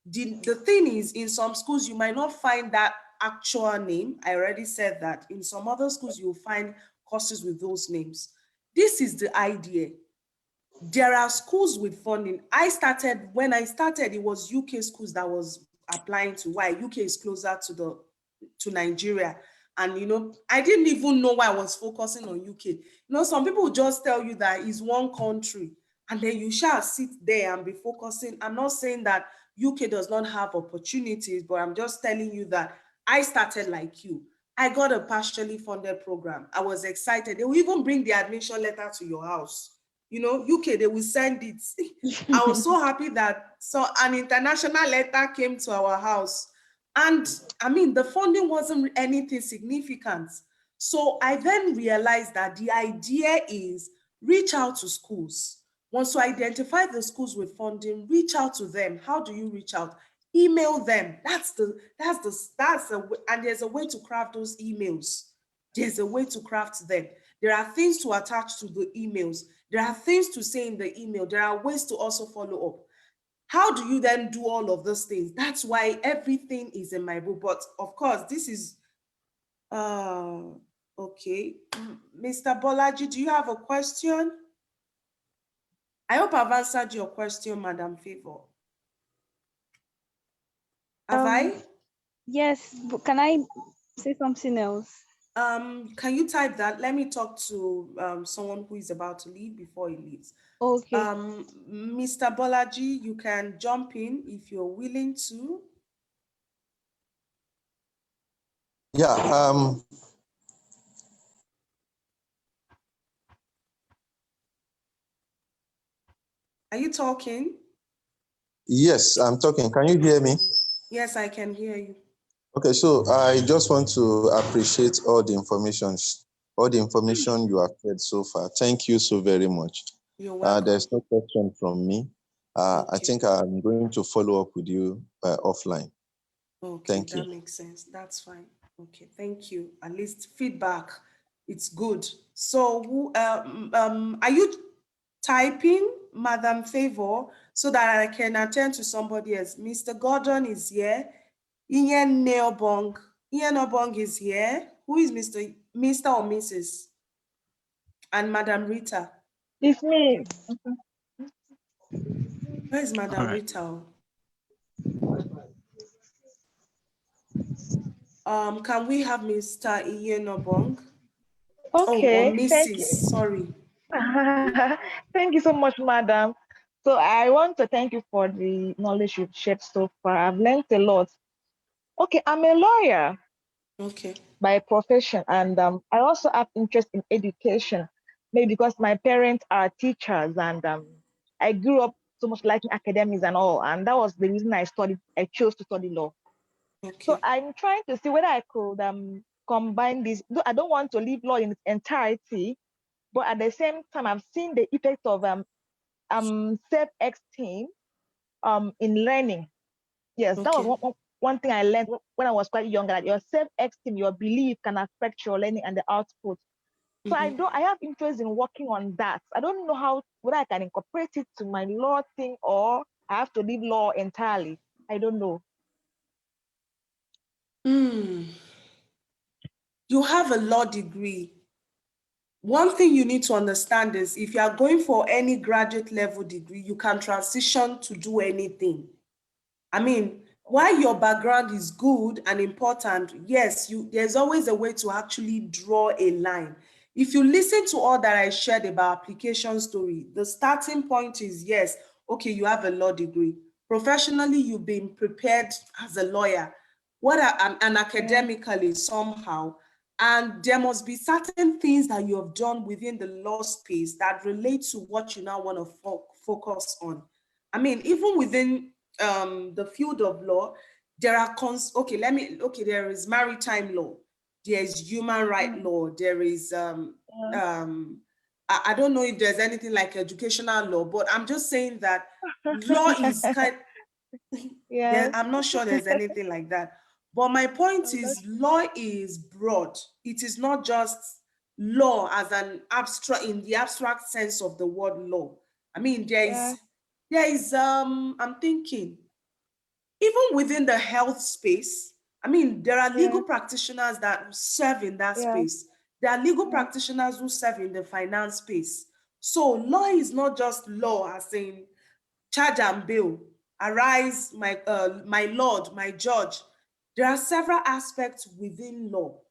The thing is, in some schools, you might not find that actual name. I already said that. In some other schools, you'll find courses with those names. This is the idea. There are schools with funding. When I started, it was UK schools that was applying to. Why? UK is closer to Nigeria. And I didn't even know why I was focusing on UK. Some people just tell you that it's one country, and then you shall sit there and be focusing. I'm not saying that UK does not have opportunities, but I'm just telling you that I started like you. I got a partially funded program. I was excited. They will even bring the admission letter to your house. UK, they will send it. I was so happy that an international letter came to our house. And I mean, the funding wasn't anything significant. So I then realized that the idea is reach out to schools. Once you identify the schools with funding, reach out to them. How do you reach out? Email them. And there's a way to craft those emails. There's a way to craft them. There are things to attach to the emails. There are things to say in the email. There are ways to also follow up. How do you then do all of those things? That's why everything is in my book. But of course, this is, okay. Mr. Bolaji, do you have a question? I hope I've answered your question, Madam Favor. Have I? Yes, but can I say something else? Can you type that? Let me talk to someone who is about to leave before he leaves. Okay. Mr. Bolaji, you can jump in if you're willing to. Yeah, Are you talking? yes, I'm talking. Can you hear me? Yes, I can hear you. Okay, so I just want to appreciate all the information you have shared so far. Thank you so very much. You're welcome. There's no question from me. I Okay. think I'm going to follow up with you offline. Okay, Thank you. that makes sense. That's fine. Okay, thank you. At least feedback, it's good. So, are you typing, Madam Favor, so that I can attend to somebody else? Mr. Gordon is here. Ian Neobong. Ian Obong is here. Who is Mr. or Mrs.? And Madam Rita. It's me. Where is Madam All right. Rita? Can we have Mr. Ian Obong? Oh, or Okay, thank Mrs. you. Sorry. Thank you so much, madam. So I want to thank you for the knowledge you've shared so far. I've learned a lot. Okay, I'm a lawyer Okay. by profession, and I also have interest in education, maybe because my parents are teachers, and I grew up so much liking academics and all, and that was the reason I chose to study law. So Okay. I'm trying to see whether I could combine this. Though I don't want to leave law in its entirety, but at the same time, I've seen the effect of self-esteem in learning. Yes, that was one thing I learned when I was quite young, that your self-esteem, your belief can affect your learning and the output. So I have interest in working on that. I don't know whether I can incorporate it to my law thing or I have to leave law entirely. I don't know. You have a law degree. One thing you need to understand is if you are going for any graduate level degree, you can transition to do anything. I mean, while your background is good and important, yes, there's always a way to actually draw a line. If you listen to all that I shared about application story, the starting point is yes, okay, you have a law degree. Professionally, you've been prepared as a lawyer, and academically somehow. And there must be certain things that you have done within the law space that relate to what you now want to focus on. I mean, even within the field of law, there are there is maritime law, there is human right law, there is I don't know if there's anything like educational law, but I'm just saying that law is I'm not sure there's anything like that. But my point is law is broad. It is not just law as an abstract, in the abstract sense of the word law. I mean, there is I'm thinking, even within the health space, I mean, there are legal practitioners that serve in that space. There are legal practitioners who serve in the finance space. So law is not just law as in charge and bail, arise, my lord, my judge. There are several aspects within law.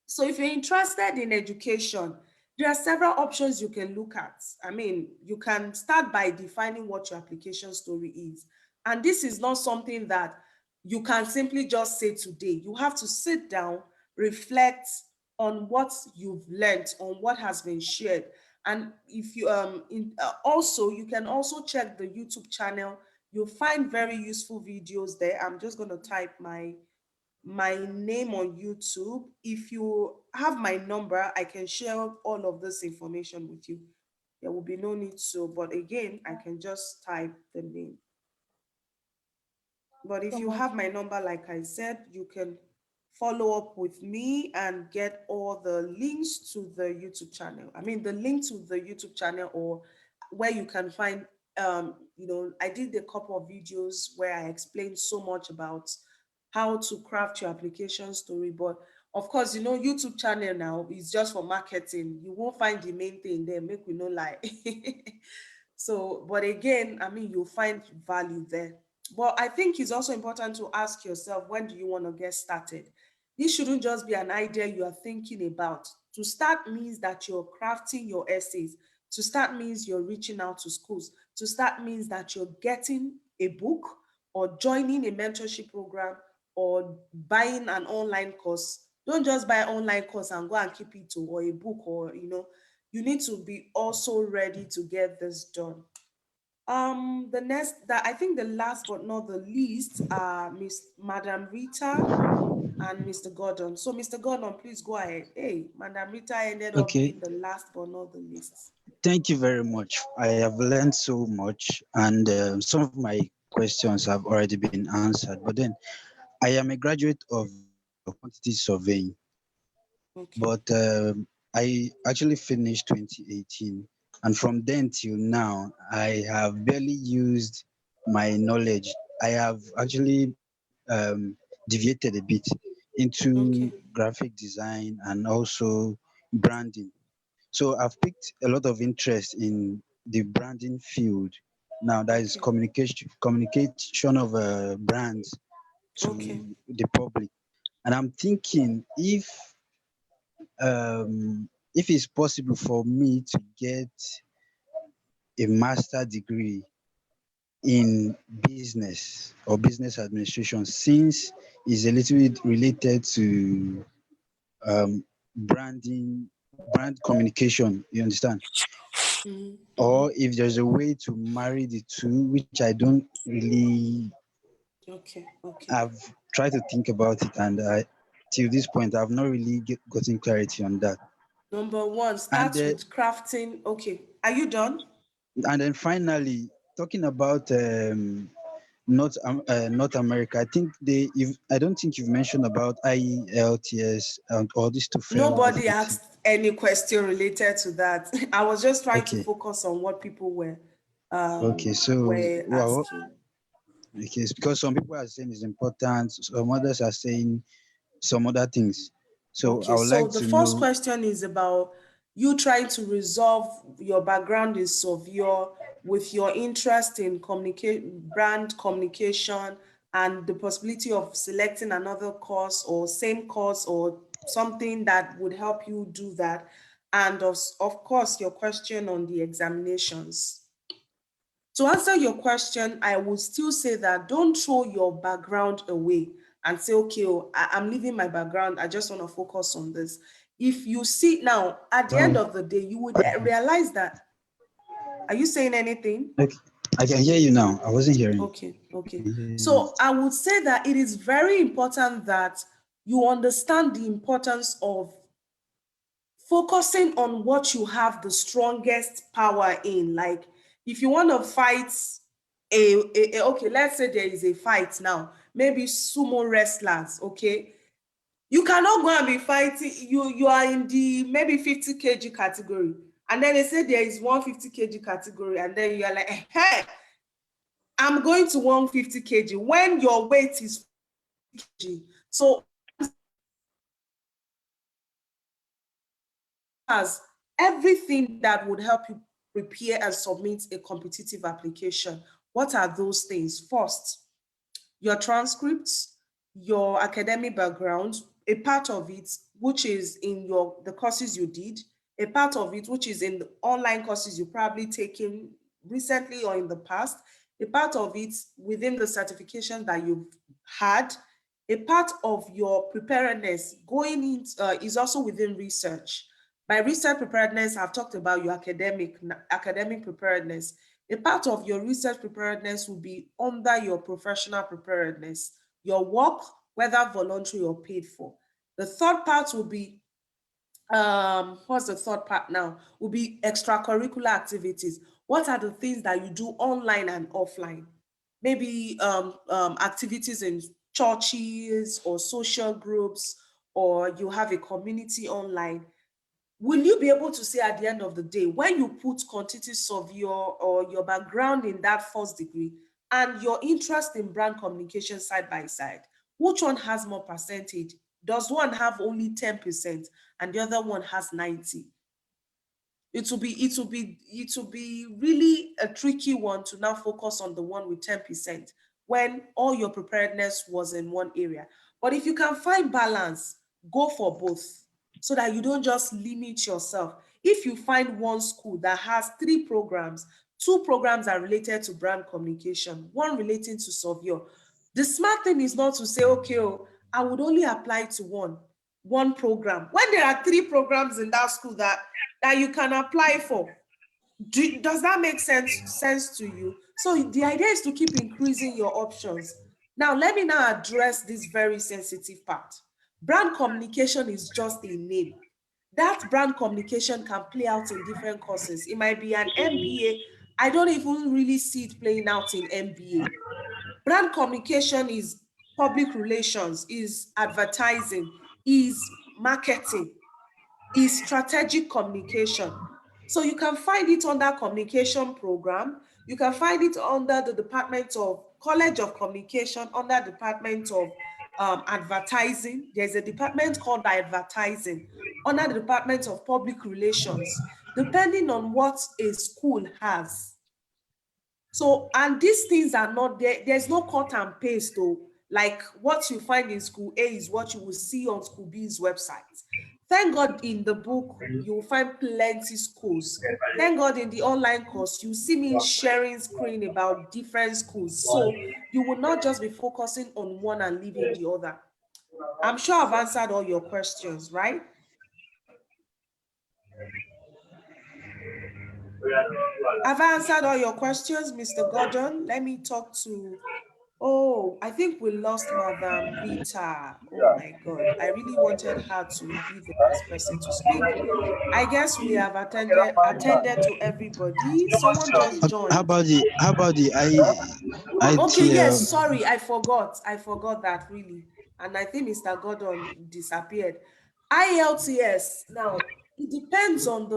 So if you're interested in education, there are several options you can look at. I mean, you can start by defining what your application story is. And this is not something that you can simply just say today. You have to sit down, reflect on what you've learned, on what has been shared. And if you also, you can also check the YouTube channel. You'll find very useful videos there. I'm just going to type my name on YouTube. If you have my number, I can share all of this information with you. There will be no need to, but again, I can just type the name. But if you have my number, like I said, you can follow up with me and get all the links to the YouTube channel. I mean, the link to the YouTube channel, or where you can find, I did a couple of videos where I explained so much about how to craft your application story. But of course, YouTube channel now is just for marketing. You won't find the main thing there, make we no lie. So, but again, I mean, you'll find value there. But I think it's also important to ask yourself, when do you want to get started? This shouldn't just be an idea you are thinking about. To start means that you're crafting your essays. To start means you're reaching out to schools. To start means that you're getting a book or joining a mentorship program or buying an online course. Don't just buy an online course and go and keep it, or a book, or you need to be also ready to get this done. The next, that I think the last but not the least are Madam Rita and Mr. Gordon. So, Mr. Gordon, please go ahead. Hey, Madam Rita ended up Okay, being the last but not the least. thank you very much. I have learned so much, and some of my questions have already been answered. But then, I am a graduate of quantity surveying, Okay. but I actually finished 2018, and from then till now, I have barely used my knowledge. I have actually deviated a bit into Okay. graphic design and also branding. So I've picked a lot of interest in the branding field. Now that is Okay. communication of brands Okay. to the public. And I'm thinking if it's possible for me to get a master degree in business or business administration, since it's a little bit related to branding, brand communication, you understand? Mm-hmm. Or if there's a way to marry the two, which I don't really, Okay. Okay. I've tried to think about it, and till this point, I've not really gotten clarity on that. Number one And starts with crafting. Okay. Are you done? and then finally, talking about North America, I think if I don't think you've mentioned about IELTS and all this to fail Nobody ability. asked any question related to that. I was just trying to Okay, focus on what people okay. So, were well, asking. okay, it's because some people are saying it's important, some others are saying some other things. So, I Okay, would so like the to first know. question is about you trying to resolve your background in Severe with your interest in brand communication, and the possibility of selecting another course or same course or something that would help you do that. And of course, your question on the examinations. To answer your question, I would still say that don't throw your background away and say, okay, oh, I'm leaving my background. I just want to focus on this. If you see now, at the end Well, of the day, you would realize that. Are you saying anything? okay, I can hear you now. I wasn't hearing. Okay, I okay. can hear you now. So I would say that it is very important that you understand the importance of focusing on what you have the strongest power in. Like, if you want to fight okay, let's say there is a fight now, maybe sumo wrestlers, okay, you cannot go and be fighting, you are in the maybe 50 kg category, and then they say there is 150 kg category, and then you are like, hey, I'm going to 150 kg when your weight is 50 kg. So has everything that would help you prepare and submit a competitive application. What are those things? First, your transcripts, your academic background, a part of it which is in the courses you did, a part of it which is in the online courses you probably taken recently or in the past, a part of it within the certification that you've had, a part of your preparedness going in is also within research. By research preparedness, I've talked about your academic preparedness. A part of your research preparedness will be under your professional preparedness, your work, whether voluntary or paid for. The third part will be, what's the third part now? Will be extracurricular activities. What are the things that you do online and offline? Maybe activities in churches or social groups, or you have a community online. Will you be able to say at the end of the day, when you put quantities of your background in that first degree and your interest in brand communication side by side, which one has more percentage? Does one have only 10% and the other one has 90? It will be really a tricky one to now focus on the one with 10%, when all your preparedness was in one area. But if you can find balance, go for both so that you don't just limit yourself. If you find one school that has 3 programs, 2 programs are related to brand communication, one relating to Surveyor, the smart thing is not to say, okay, oh, I would only apply to one program. When there are 3 programs in that school that you can apply for, does that make sense to you? So the idea is to keep increasing your options. Now, let me now address this very sensitive part. Brand communication is just a name. That brand communication can play out in different courses. It might be an MBA. I don't even really see it playing out in MBA. Brand communication is public relations, is advertising, is marketing, is strategic communication. So you can find it under communication program. You can find it under the Department of College of Communication, under Department of Advertising. There's a department called advertising, under the Department of Public Relations, depending on what a school has. So, and these things are not there. There's no cut and paste though. Like what you find in school A is what you will see on school B's website. Thank God in the book, you will find plenty schools. Thank God in the online course, you see me sharing screen about different schools. So you will not just be focusing on one and leaving the other. I'm sure I've answered all your questions, right? Have I answered all your questions, Mr. Gordon? Let me talk to, oh, I think we lost Madam Rita. Oh my God, I really wanted her to be the last person to speak. I guess we have attended to everybody. Someone just joined. How about the Okay, yes, ITL? sorry, I forgot that really. And I think Mr. Gordon disappeared. IELTS, now, it depends on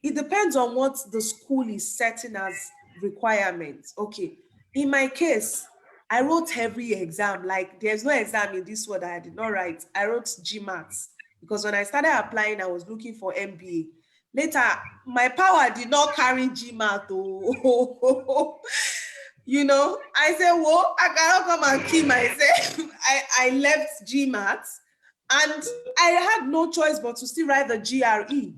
it depends on what the school is setting as requirements. Okay, in my case, I wrote every exam. Like there's no exam in this world that I did not write. I wrote GMATs because when I started applying, I was looking for MBA. Later, my power did not carry GMAT. Oh, you know, I said, well, I cannot come and kill myself. I left GMAT and I had no choice but to still write the GRE.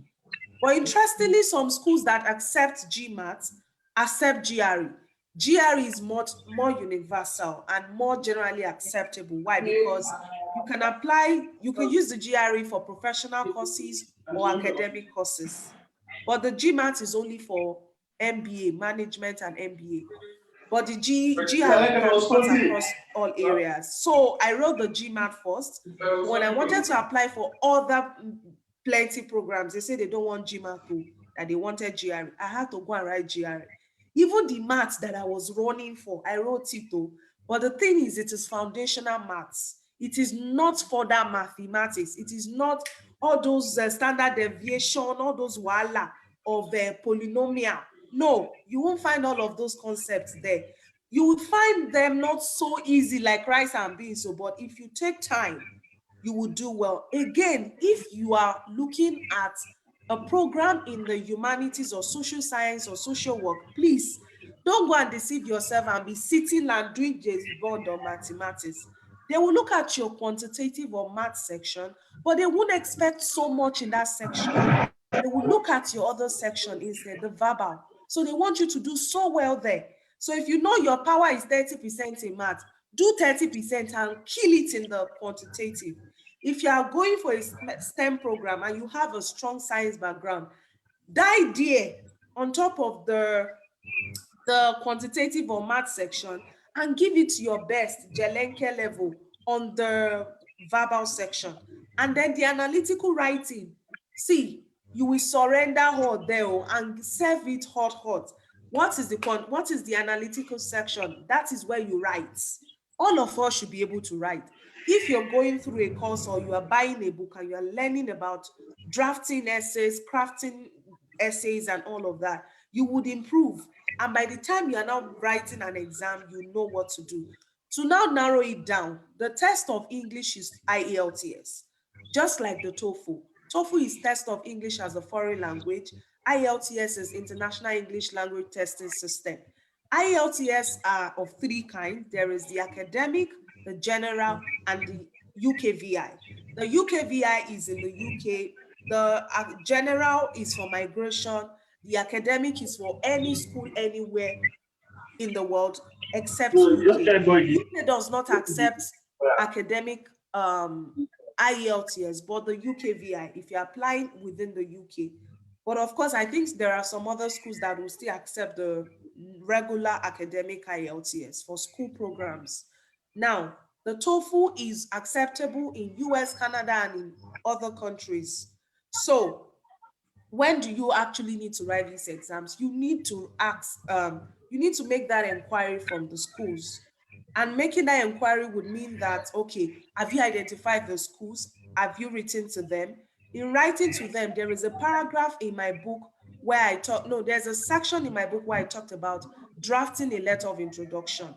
But interestingly, some schools that accept GMAT accept GRE. GRE is more universal and more generally acceptable. Why? Because you can apply, you can use the GRE for professional courses or academic courses. But the GMAT is only for MBA, management and MBA. But the GRE can cut across all areas. So I wrote the GMAT first. When I wanted to apply for other plenty programs, they say they don't want GMAT too, that they wanted GRE. I had to go and write GRE. Even the maths that I was running for, I wrote it too. But the thing is, it is foundational maths. It is not further mathematics. It is not all those standard deviation, all those wala of polynomial. No, you won't find all of those concepts there. You will find them not so easy like rice and beans, but if you take time, you will do well. Again, if you are looking at a program in the humanities or social science or social work, please don't go and deceive yourself and be sitting and doing James Bond or mathematics. They will look at your quantitative or math section, but they won't expect so much in that section. They will look at your other section instead, the verbal. So they want you to do so well there. So if you know your power is 30% in math, do 30% and kill it in the quantitative. If you are going for a STEM program and you have a strong science background, die there on top of the quantitative or math section and give it your best Jelenke level on the verbal section. And then the analytical writing, see, you will surrender hot there and serve it hot. What is the analytical section? That is where you write. All of us should be able to write. If you're going through a course or you are buying a book and you are learning about drafting essays, crafting essays and all of that, you would improve. And by the time you are now writing an exam, you know what to do. To now narrow it down, the test of English is IELTS, just like the TOEFL. TOEFL is test of English as a foreign language. IELTS is International English Language Testing System. IELTS are of three kinds. There is the academic, the general, and the UKVI. The UKVI is in the UK. The general is for migration. The academic is for any school anywhere in the world except UK. UK does not accept academic IELTS, but the UKVI, if you're applying within the UK. But of course, I think there are some other schools that will still accept the regular academic IELTS for school programs. Now, the TOEFL is acceptable in US, Canada, and in other countries. So when do you actually need to write these exams? You need to ask, you need to make that inquiry from the schools. And making that inquiry would mean that, okay, have you identified the schools? Have you written to them? In writing to them, there is a paragraph in my book where there's a section in my book where I talked about drafting a letter of introduction.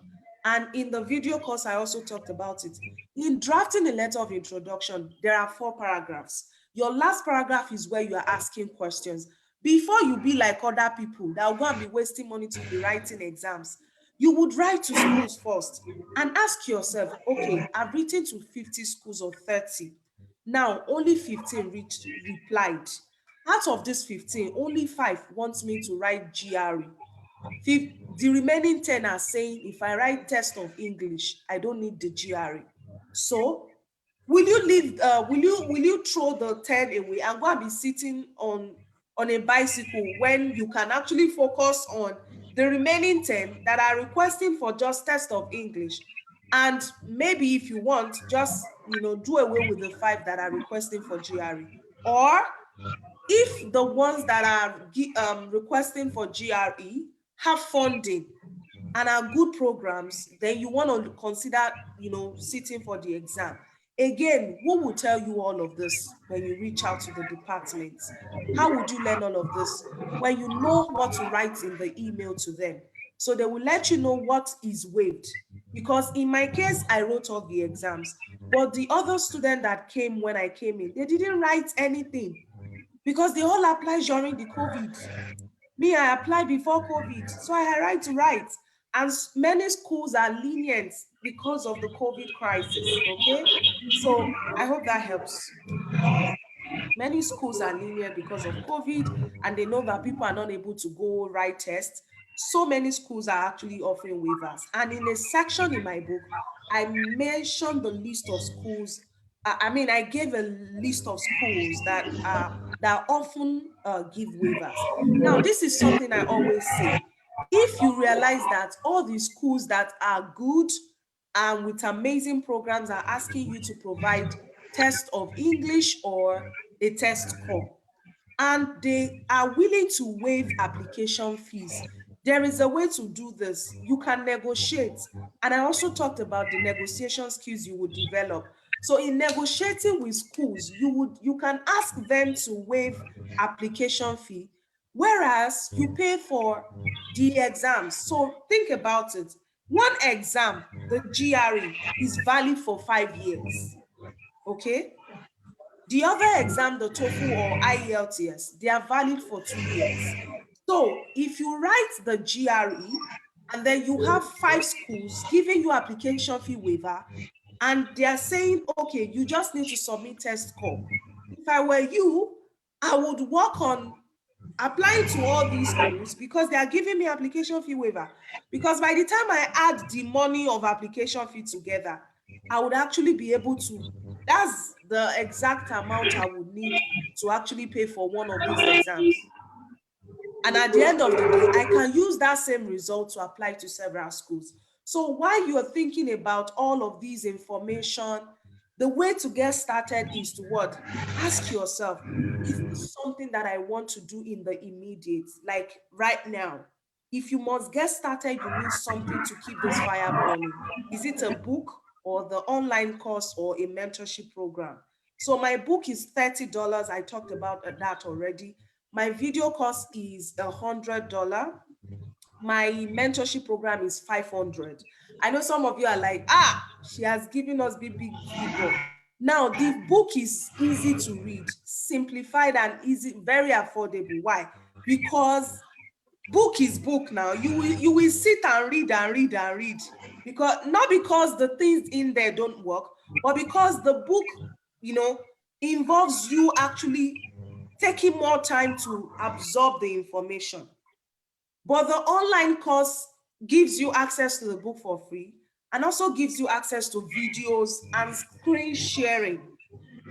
And in the video course, I also talked about it. In drafting a letter of introduction, there are 4 paragraphs. Your last paragraph is where you are asking questions. Before you be like other people that will go and be wasting money to be writing exams, you would write to schools first and ask yourself, okay, I've written to 50 schools or 30. Now, only 15 replied. Out of these 15, only 5 wants me to write GRE. The remaining 10 are saying, if I write test of English, I don't need the GRE. So will you leave, will you throw the 10 away and go and be sitting on a bicycle when you can actually focus on the remaining 10 that are requesting for just test of English? And maybe if you want, just do away with the 5 that are requesting for GRE. Or if the ones that are requesting for GRE have funding and are good programs, then you want to consider, sitting for the exam. Again, who will tell you all of this when you reach out to the departments? How would you learn all of this? When you know what to write in the email to them. So they will let you know what is waived. Because in my case, I wrote all the exams, but the other student that came when I came in, they didn't write anything because they all applied during the COVID. Me, I applied before COVID, so I had right to write. And many schools are lenient because of the COVID crisis, okay? So I hope that helps. Many schools are lenient because of COVID, and they know that people are not able to go write tests. So many schools are actually offering waivers. And in a section in my book, I mentioned the list of schools. I gave a list of schools that often give waivers. Now, this is something I always say. If you realize that all the schools that are good and with amazing programs are asking you to provide test of English or a test core, and they are willing to waive application fees, there is a way to do this. You can negotiate. And I also talked about the negotiation skills you would develop. So in negotiating with schools, you can ask them to waive application fee, whereas you pay for the exams. So think about it. One exam, the GRE, is valid for 5 years. Okay? The other exam, the TOEFL or IELTS, they are valid for 2 years. So if you write the GRE and then you have 5 schools giving you application fee waiver, and they are saying, okay, you just need to submit test score. If I were you, I would work on applying to all these schools because they are giving me application fee waiver. Because by the time I add the money of application fee together, I would actually be able to, that's the exact amount I would need to actually pay for one of these exams. And at the end of the day, I can use that same result to apply to several schools. So while you're thinking about all of these information, the way to get started is to what? Ask yourself, is this something that I want to do in the immediate, like right now? If you must get started, you need something to keep this fire burning. Is it a book or the online course or a mentorship program? So my book is $30. I talked about that already. My video course is $100. My mentorship program is 500. I know some of you are like, she has given us big figure. Now, the book is easy to read, simplified and easy, very affordable. Why? Because Book is book now. You will sit and read and read and read, because not because the things in there don't work, but because the book, involves you actually taking more time to absorb the information. But the online course gives you access to the book for free, and also gives you access to videos and screen sharing.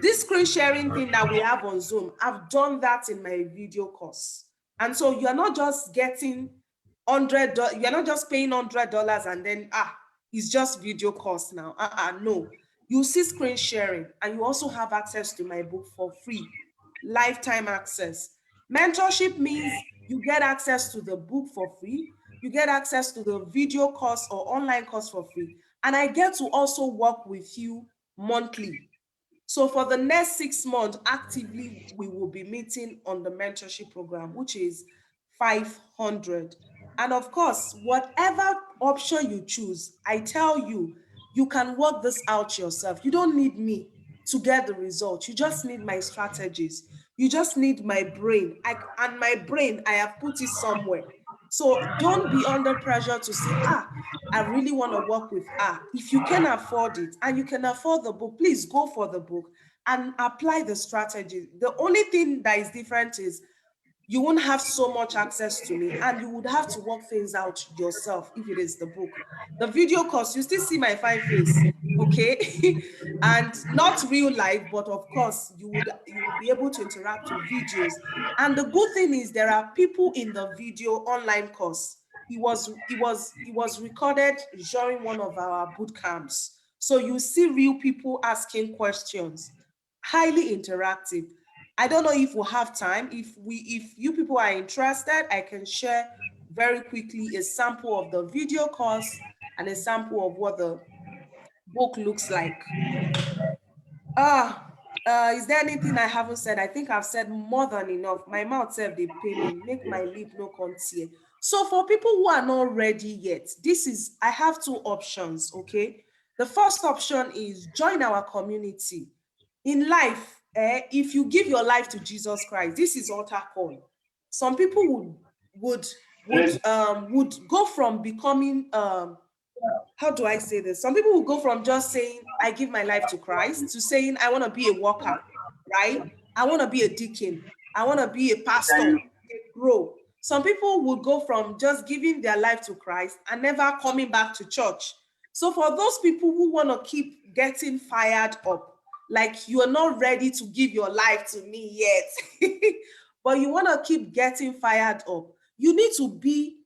This screen sharing thing that we have on Zoom, I've done that in my video course. And so you're not just getting $100, you're not just paying $100 and then, it's just video course now. No. You see screen sharing, and you also have access to my book for free, lifetime access. Mentorship means you get access to the book for free, you get access to the video course or online course for free, and I get to also work with you monthly. So for the next 6 months, actively, we will be meeting on the mentorship program, which is 500. And of course, whatever option you choose, I tell you, you can work this out yourself. You don't need me to get the result. You just need my strategies. You just need my brain. And my brain, I have put it somewhere. So don't be under pressure to say, I really want to work with If you can afford it and you can afford the book, please go for the book and apply the strategy. The only thing that is different is you won't have so much access to me, and you would have to work things out yourself if it is the book. The video course, you still see my fine face, okay? And not real life, but of course you will be able to interact with videos. And the good thing is there are people in the video online course. It was recorded during one of our boot camps. So you see real people asking questions, highly interactive. I don't know if we'll have time. If you people are interested, I can share very quickly a sample of the video course and a sample of what the book looks like. Is there anything I haven't said? I think I've said more than enough. My mouth said they pay me, make my lip no conceal. So for people who are not ready yet, I have two options, okay? The first option is join our community. In life, if you give your life to Jesus Christ, this is altar call. Some people would go from becoming how do I say this? Some people will go from just saying, I give my life to Christ, to saying, I want to be a worker, right? I want to be a deacon. I want to be a pastor, grow. Some people will go from just giving their life to Christ and never coming back to church. So for those people who want to keep getting fired up, like you are not ready to give your life to me yet, but you want to keep getting fired up, you need to be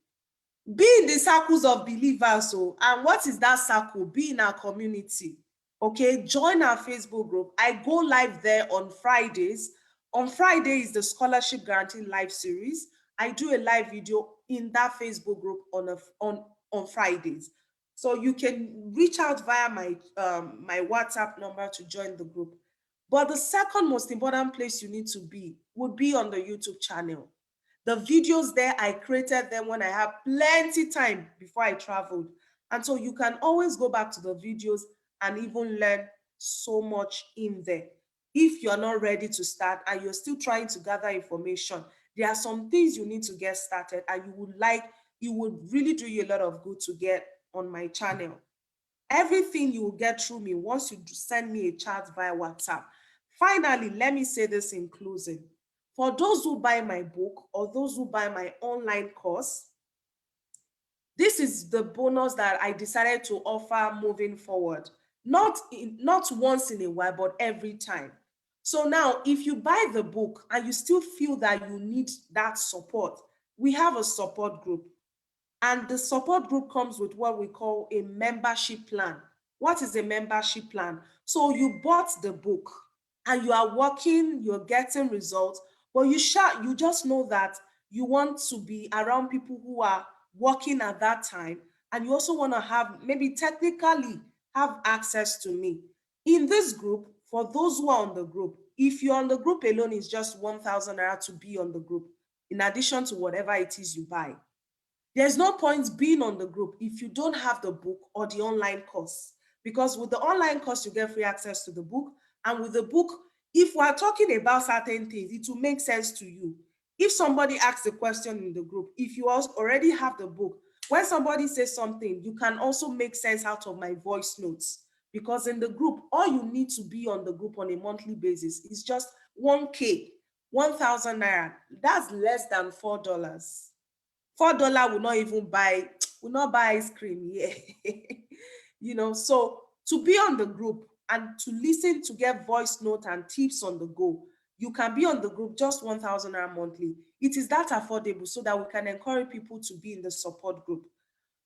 in the circles of believers. And what is that circle? Be in our community. Okay, join our Facebook group. I go live there on Fridays. On Friday is the Scholarship Guarantee Live series. I do a live video in that Facebook group on Fridays. So you can reach out via my WhatsApp number to join the group. But the second most important place you need to be would be on the YouTube channel. The videos there, I created them when I had plenty time before I traveled. And so you can always go back to the videos and even learn so much in there. If you're not ready to start and you're still trying to gather information, there are some things you need to get started, and you would really do you a lot of good to get on my channel. Everything you will get through me once you send me a chat via WhatsApp. Finally, let me say this in closing. For those who buy my book or those who buy my online course, this is the bonus that I decided to offer moving forward. Not once in a while, but every time. So now, if you buy the book and you still feel that you need that support, we have a support group. And the support group comes with what we call a membership plan. What is a membership plan? So you bought the book and you are working, you're getting results, but you just know that you want to be around people who are working at that time, and you also want to have, maybe technically, have access to me. In this group, for those who are on the group, if you're on the group alone, it's just 1,000 naira to be on the group, in addition to whatever it is you buy. There's no point being on the group if you don't have the book or the online course, because with the online course, you get free access to the book. And with the book, if we're talking about certain things, it will make sense to you. if somebody asks a question in the group, if you already have the book, when somebody says something, you can also make sense out of my voice notes. Because in the group, all you need to be on the group on a monthly basis is just 1K, 1,000 naira. That's less than $4. $4 will not buy ice cream. Yeah. You know, so to be on the group and to listen, to get voice note and tips on the go, you can be on the group just 1,000 naira monthly. It is that affordable so that we can encourage people to be in the support group.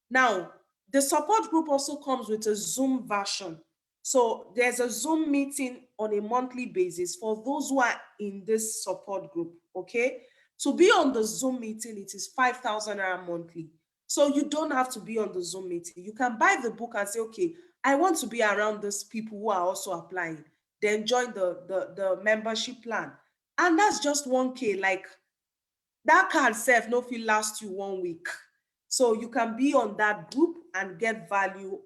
Now, the support group also comes with a Zoom version. So there's a Zoom meeting on a monthly basis for those who are in this support group, okay? To be on the Zoom meeting, it is 5,000 naira monthly. So you don't have to be on the Zoom meeting. You can buy the book and say, okay, I want to be around these people who are also applying. Then join the membership plan. And that's just 1K. Like, that card self no fit last you 1 week. So you can be on that group and get value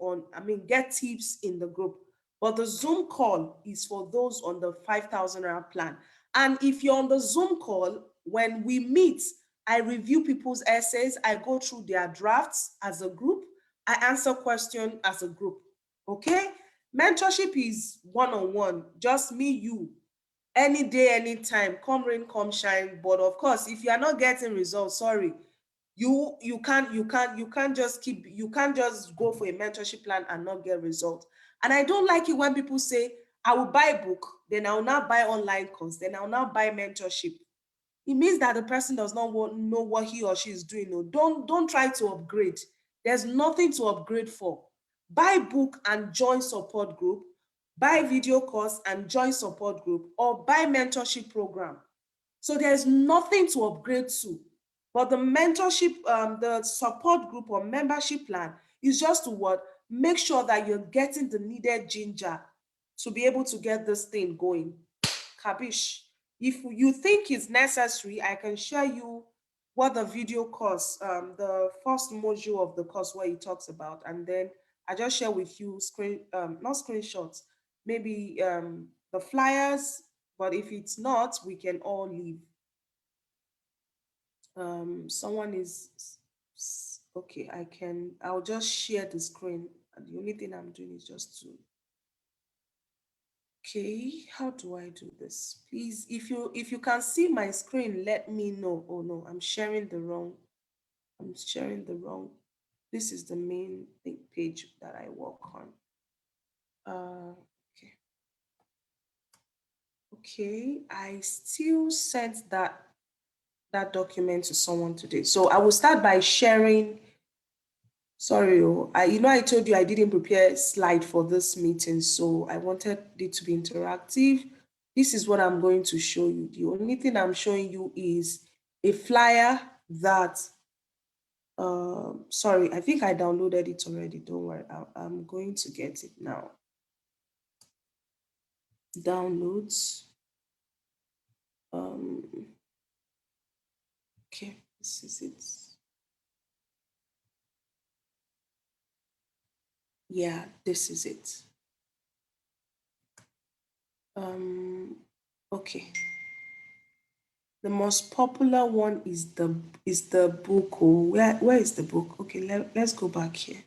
get tips in the group. But the Zoom call is for those on the 5,000 naira plan. And if you're on the Zoom call, when we meet, I review people's essays, I go through their drafts as a group, I answer questions as a group. Okay? Mentorship is one-on-one, just me, you, any day, anytime, come rain, come shine. But of course, if you are not getting results, sorry, you can't just go for a mentorship plan and not get results. And I don't like it when people say, I will buy a book, then I will not buy online course, then I will not buy mentorship. It means that the person does not know what he or she is doing. No, don't try to upgrade. There's nothing to upgrade for. Buy book and join support group, buy video course and join support group, or buy mentorship program. So there's nothing to upgrade to. But the mentorship, the support group or membership plan is just to what? Make sure that you're getting the needed ginger to be able to get this thing going. Kabish. If you think it's necessary, I can share you what the video course, the first module of the course where it talks about, and then I just share with you not screenshots, maybe the flyers, but if it's not, we can all leave. Someone is okay. I'll just share the screen. And the only thing I'm doing is just to. Okay, how do I do this? Please, if you can see my screen, let me know. Oh no, I'm sharing the wrong. This is the main page that I work on. Okay. Okay, I still sent that document to someone today. So I will start by sharing. Sorry, I told you I didn't prepare a slide for this meeting, so I wanted it to be interactive. This is what I'm going to show you. The only thing I'm showing you is a flyer that, sorry, I think I downloaded it already. Don't worry, I'm going to get it now. Downloads. Okay, this is it. Yeah, this is it. Okay. The most popular one is the book. Oh, where is the book? Okay, let's go back here.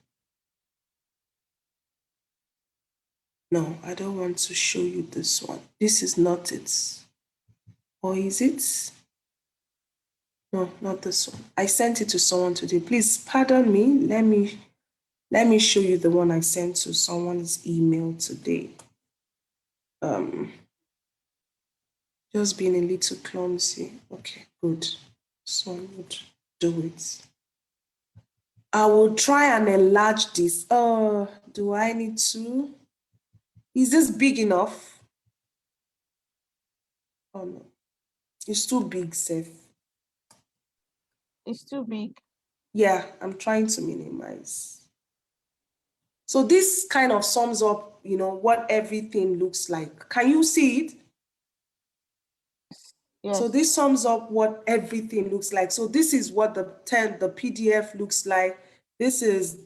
No, I don't want to show you this one. This is not it. Or is it? No, not this one. I sent it to someone today. Please pardon me. Let me show you the one I sent to someone's email today. Just being a little clumsy. Okay, good. Someone would do it. I will try and enlarge this. Do I need to? Is this big enough? Oh no, it's too big, Seth. It's too big. Yeah, I'm trying to minimize. So this kind of sums up, what everything looks like. Can you see it? Yes. So this sums up what everything looks like. So this is what the PDF looks like. This is,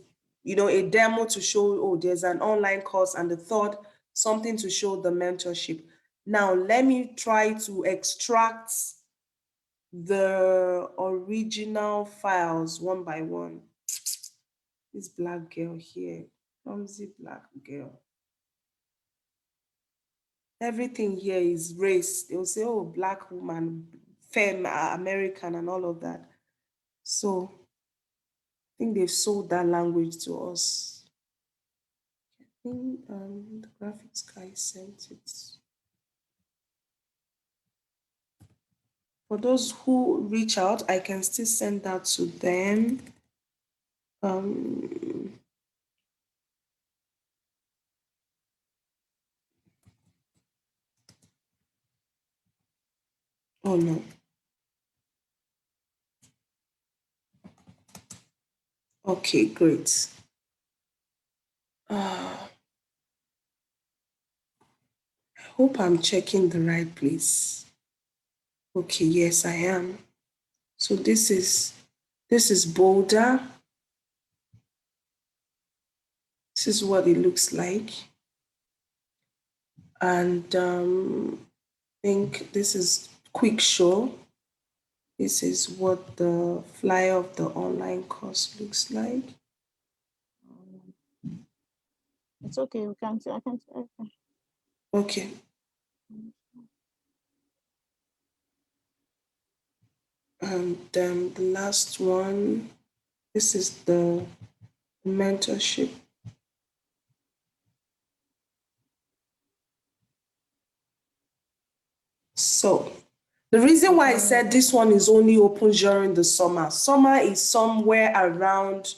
a demo to show, there's an online course, and the third, something to show the mentorship. Now, let me try to extract the original files one by one. This black girl here, clumsy black girl. Everything here is race. They'll say, oh, black woman, femme, American, and all of that. So I think they've sold that language to us. I think the graphics guy sent it. For those who reach out, I can still send that to them. Oh no. Okay, great. I hope I'm checking the right place. Okay, yes, I am. So this is Boulder. This is what it looks like. And I think this is Quick Show. This is what the flyer of the online course looks like. It's okay. We can see. I can see. Okay. And the last one, this is the mentorship. So the reason why I said this one is only open during the summer is somewhere around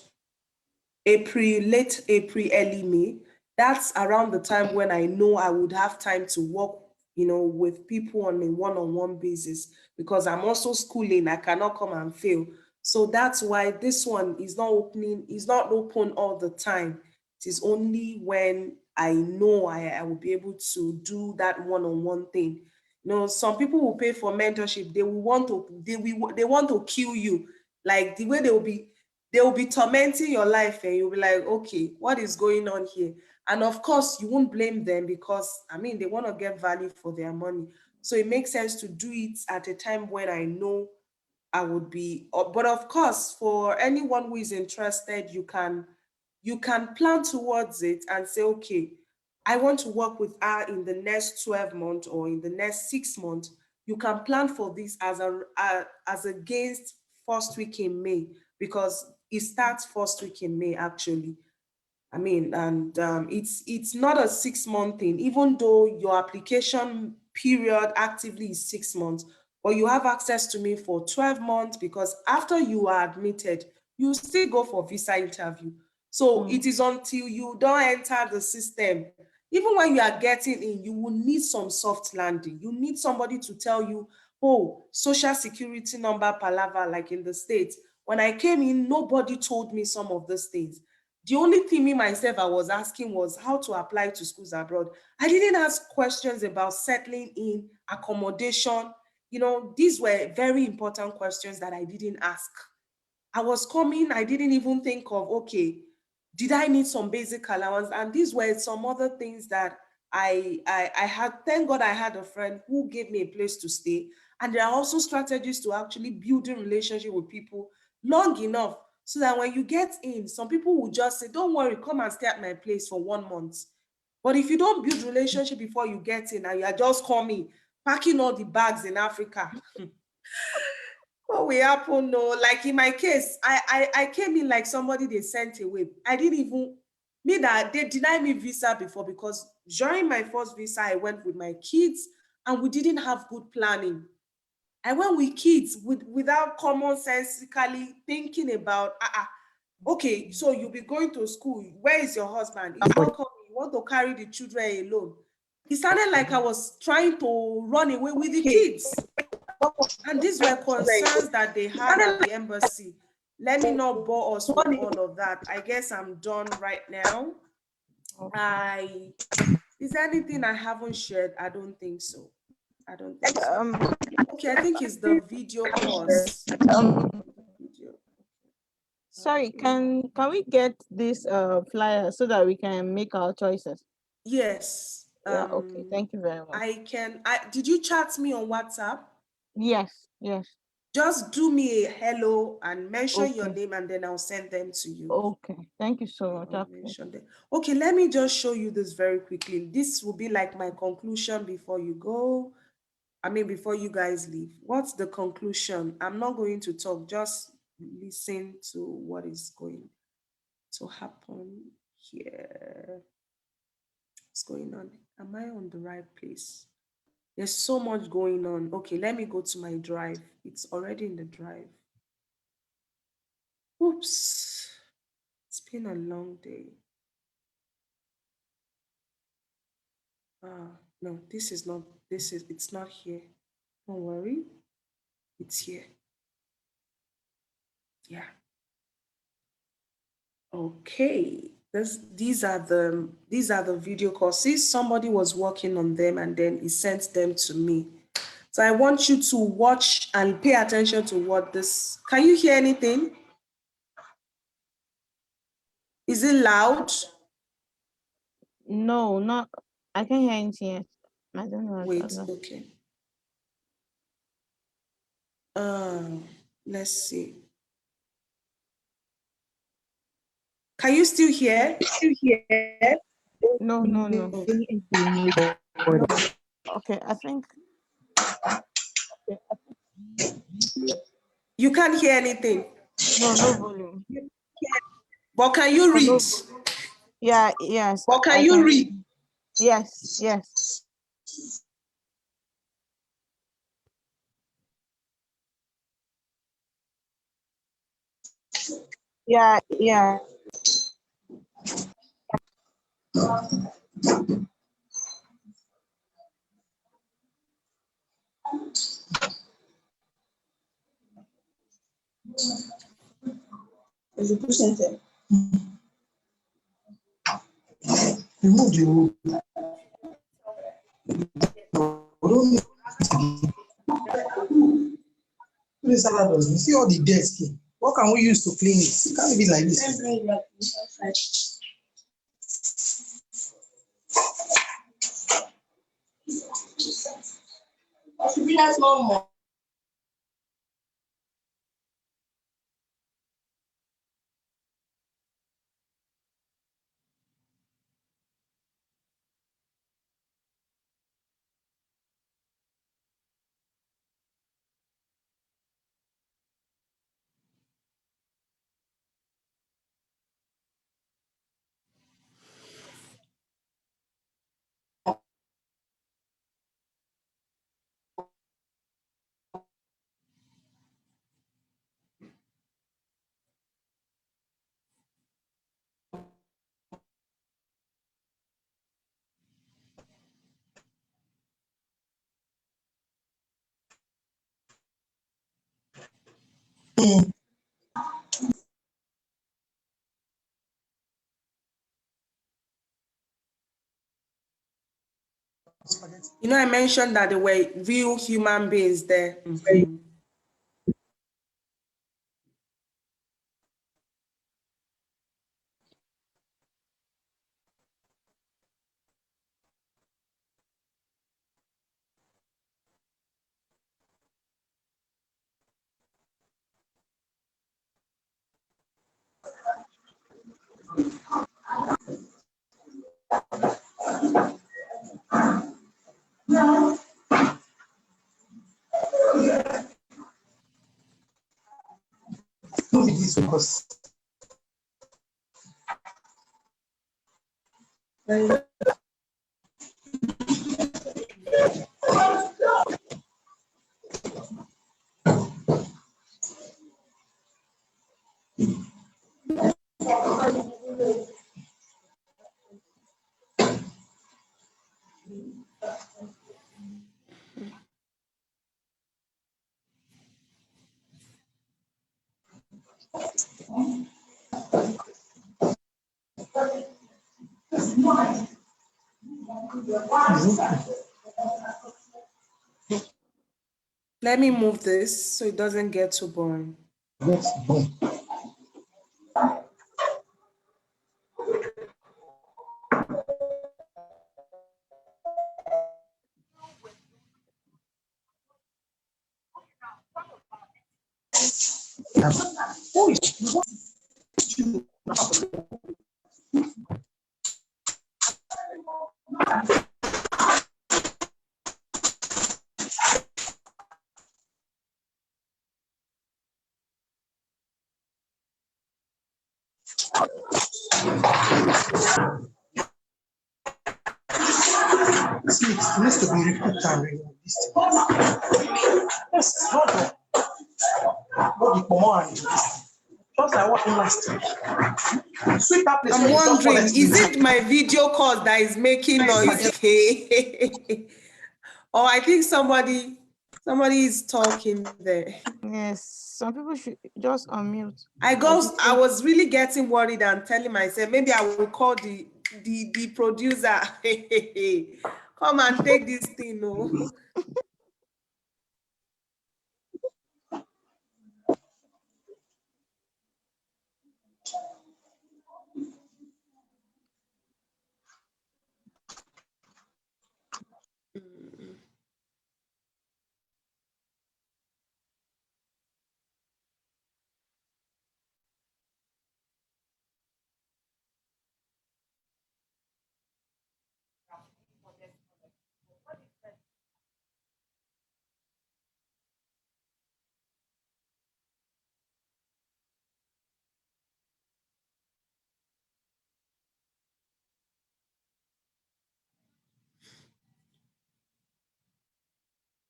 April, late April, early May. That's around the time when I know I would have time to work, with people on a one-on-one basis, because I'm also schooling. I cannot come and fail. So that's why this one is not open all the time. It is only when I know I will be able to do that one-on-one thing. Some people will pay for mentorship. They want to kill you. Like the way they will be tormenting your life, and you'll be like, okay, what is going on here? And of course, you won't blame them, because they want to get value for their money. So it makes sense to do it at a time when I know I would be. But of course, for anyone who is interested, you can plan towards it and say, okay, I want to work with her in the next 12 months or in the next 6 months. You can plan for this as against first week in May, because it starts first week in May actually. And it's not a 6 month thing, even though your application period actively is 6 months, but you have access to me for 12 months, because after you are admitted, you still go for visa interview. So it is until you don't enter the system. Even when you are getting in, you will need some soft landing. You need somebody to tell you, oh, social security number palaver, like in the States. When I came in, nobody told me some of those things. The only thing me myself I was asking was how to apply to schools abroad. I didn't ask questions about settling in, accommodation. These were very important questions that I didn't ask. I was coming, I didn't even think of, okay, did I need some basic allowance? And these were some other things that I had. Thank God I had a friend who gave me a place to stay. And there are also strategies to actually building relationship with people long enough so that when you get in, some people will just say, don't worry, come and stay at my place for 1 month. But if you don't build relationship before you get in and you are just coming, packing all the bags in Africa, what will happen? No, like in my case, I came in like somebody they sent away. I didn't even me that they denied me visa before, because during my first visa, I went with my kids and we didn't have good planning. I went with kids without common sensically thinking about okay, so you'll be going to school. Where is your husband? He's not coming. You want to carry the children alone. It sounded like I was trying to run away with the kids. And these were concerns that they had at the embassy. Let me not bore us with all of that. I guess I'm done right now. Is there anything I haven't shared? I don't think so. I don't think so. Okay, I think it's the video course. Sorry, can we get this flyer so that we can make our choices? Yes. Yeah, okay. Thank you very much. Did you chat me on WhatsApp? Yes. Just do me a hello and mention your Okay. name, and then I'll send them to you. Okay. Thank you so much. I'll mention them. Okay, let me just show you this very quickly. This will be like my conclusion before you go. I mean, before you guys leave. What's the conclusion? I'm not going to talk, just listen to what is going to happen here. What's going on? Am I on the right place? There's so much going on. Okay, let me go to my drive. It's already in the drive. Oops. It's been a long day. No, it's not here. Don't worry. It's here. Yeah. Okay. These are the video calls. See, somebody was working on them and then he sent them to me. So I want you to watch and pay attention to what this. Can you hear anything? Is it loud? No, not. I can't hear anything yet. I don't know. Wait, okay. Let's see. Can you still hear? No. Okay, I think. You can't hear anything. No volume. But can you read? Yeah, yes. But can you read? Yes. Yeah. You see all the dead skin. What can we use to clean it? It can't be like this. You know, I mentioned that there were real human beings there. Mm-hmm. Don't be this focus. Let me move this so it doesn't get too boring. Who is you? See, it needs to be repeated and this. Yes, God, God, come on. Just like what last week. Sweet that place. I'm wondering, is it my video call that is making noise? Or I think somebody is talking there. Yes, some people should just unmute. I was really getting worried and telling myself maybe I will call the producer. Come and take this thing. No.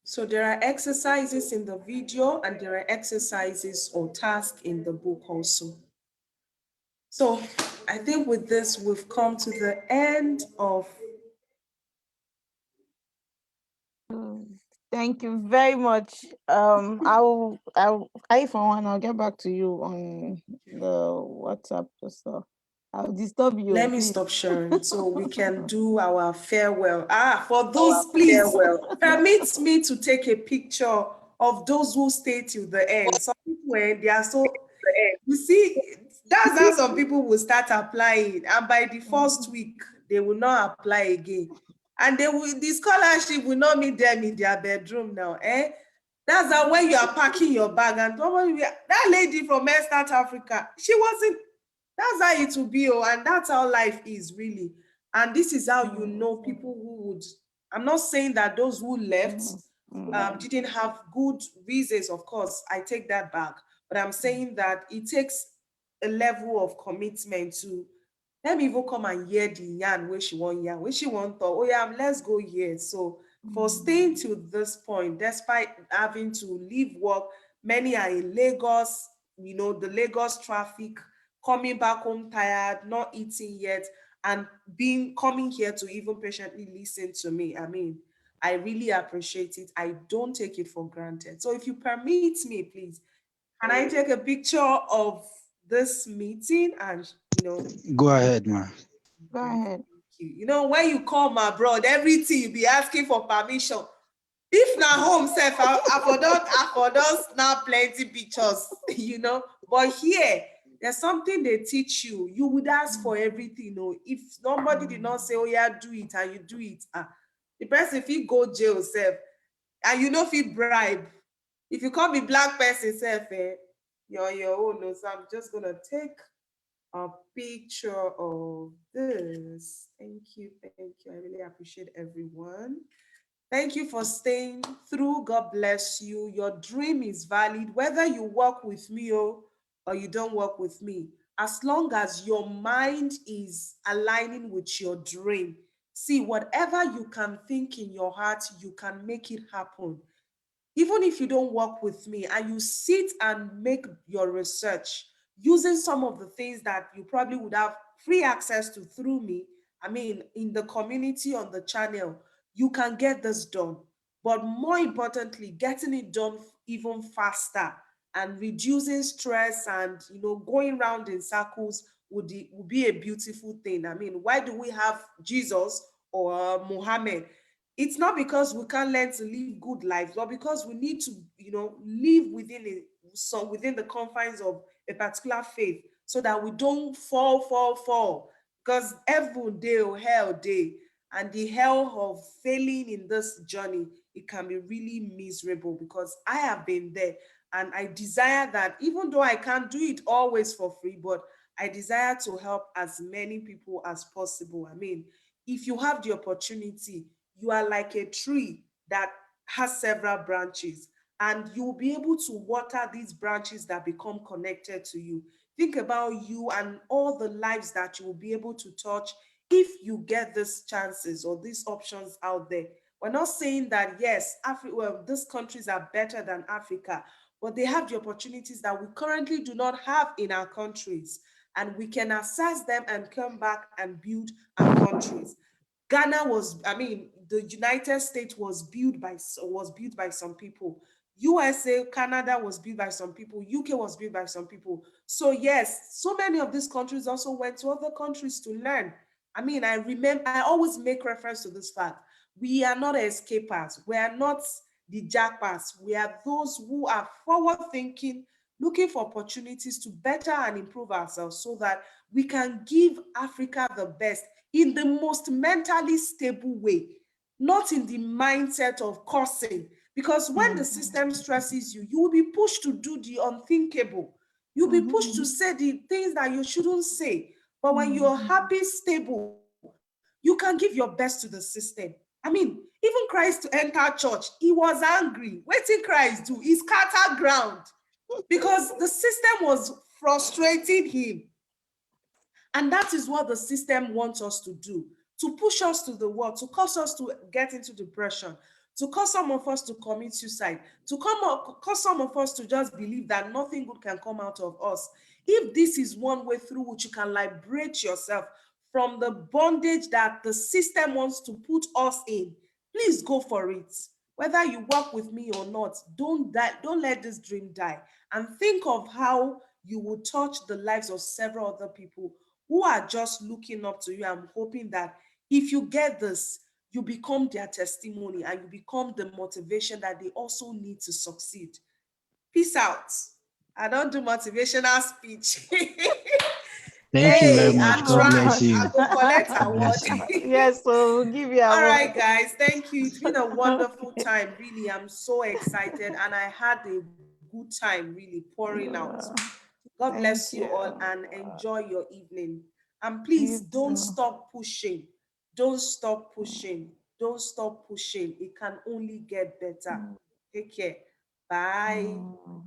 So there are exercises in the video and there are exercises or tasks in the book also. So I think with this, we've come to the end of. Thank you very much. I'll for one, I'll get back to you on the WhatsApp stuff. I'll disturb you. Let me stop sharing so we can do our farewell. For those, please permit me to take a picture of those who stay till the end. Some people, they are so, you see, that's how some people will start applying, and by the first week, they will not apply again. And the scholarship will not meet them in their bedroom now. That's how when you are packing your bag, and that lady from South Africa, she wasn't. That's how it will be, and that's how life is really. And this is how you know people who would. I'm not saying that those who left didn't have good reasons. Of course, I take that back. But I'm saying that it takes a level of commitment to let me even come and hear the yarn where she want yarn, where she want to, oh yeah, let's go here. So for staying to this point, despite having to leave work, many are in Lagos, the Lagos traffic, coming back home tired, not eating yet, and coming here to even patiently listen to me. I mean, I really appreciate it. I don't take it for granted. So if you permit me, please, can I take a picture of this meeting and, Go ahead, ma. Go ahead. When you come abroad, everything you be asking for permission. If na home self, I for those now plenty pictures, But here, there's something they teach you. You would ask for everything, If somebody did not say, oh yeah, do it, and you do it, the person if he go jail self, and if he bribe. If you call me black person self, you're your own. So I'm just gonna take a picture of this. Thank you. I really appreciate everyone. Thank you for staying through. God bless you. Your dream is valid, whether you work with me or you don't work with me. As long as your mind is aligning with your dream, see, whatever you can think in your heart, you can make it happen. Even if you don't work with me and you sit and make your research using some of the things that you probably would have free access to through me, I mean, in the community, on the channel, you can get this done. But more importantly, getting it done even faster and reducing stress and, going round in circles would be a beautiful thing. I mean, why do we have Jesus or Muhammad? It's not because we can't learn to live good lives, but because we need to, live within the confines of a particular faith so that we don't fall. Because heaven day or hell day, and the hell of failing in this journey, it can be really miserable because I have been there. And I desire that, even though I can't do it always for free, but I desire to help as many people as possible. I mean, if you have the opportunity, you are like a tree that has several branches, and you'll be able to water these branches that become connected to you. Think about you and all the lives that you will be able to touch if you get these chances or these options out there. We're not saying that, yes, well, these countries are better than Africa, but they have the opportunities that we currently do not have in our countries. And we can access them and come back and build our countries. Ghana was, I mean, the United States was built by some people. USA, Canada was built by some people. UK was built by some people. So yes, so many of these countries also went to other countries to learn. I mean, I always make reference to this fact. We are not escapers. We are not the jackpots. We are those who are forward thinking, looking for opportunities to better and improve ourselves so that we can give Africa the best in the most mentally stable way, not in the mindset of cursing. Because when the system stresses you, you will be pushed to do the unthinkable. You'll be pushed to say the things that you shouldn't say. But when you're happy, stable, you can give your best to the system. I mean, even Christ to enter church, he was angry. What did Christ do? He scattered ground because the system was frustrating him. And that is what the system wants us to do, to push us to the wall, to cause us to get into depression, to cause some of us to commit suicide, to cause some of us to just believe that nothing good can come out of us. If this is one way through which you can liberate yourself from the bondage that the system wants to put us in, please go for it. Whether you work with me or not, don't die, don't let this dream die. And think of how you will touch the lives of several other people who are just looking up to you. I'm hoping that if you get this, you become their testimony and you become the motivation that they also need to succeed. Peace out. I don't do motivational speech. Thank you very Hey, much. I God bless try. you. I go collect God award. bless you. Yes, so we'll give you a All award. right, guys. Thank you. It's been a wonderful time. Really, I'm so excited, and I had a good time really pouring out. God bless Thank you all you. and enjoy your evening. And please You don't too. stop pushing. Don't stop pushing. Don't stop pushing. It can only get better. Take care. Bye. Mm.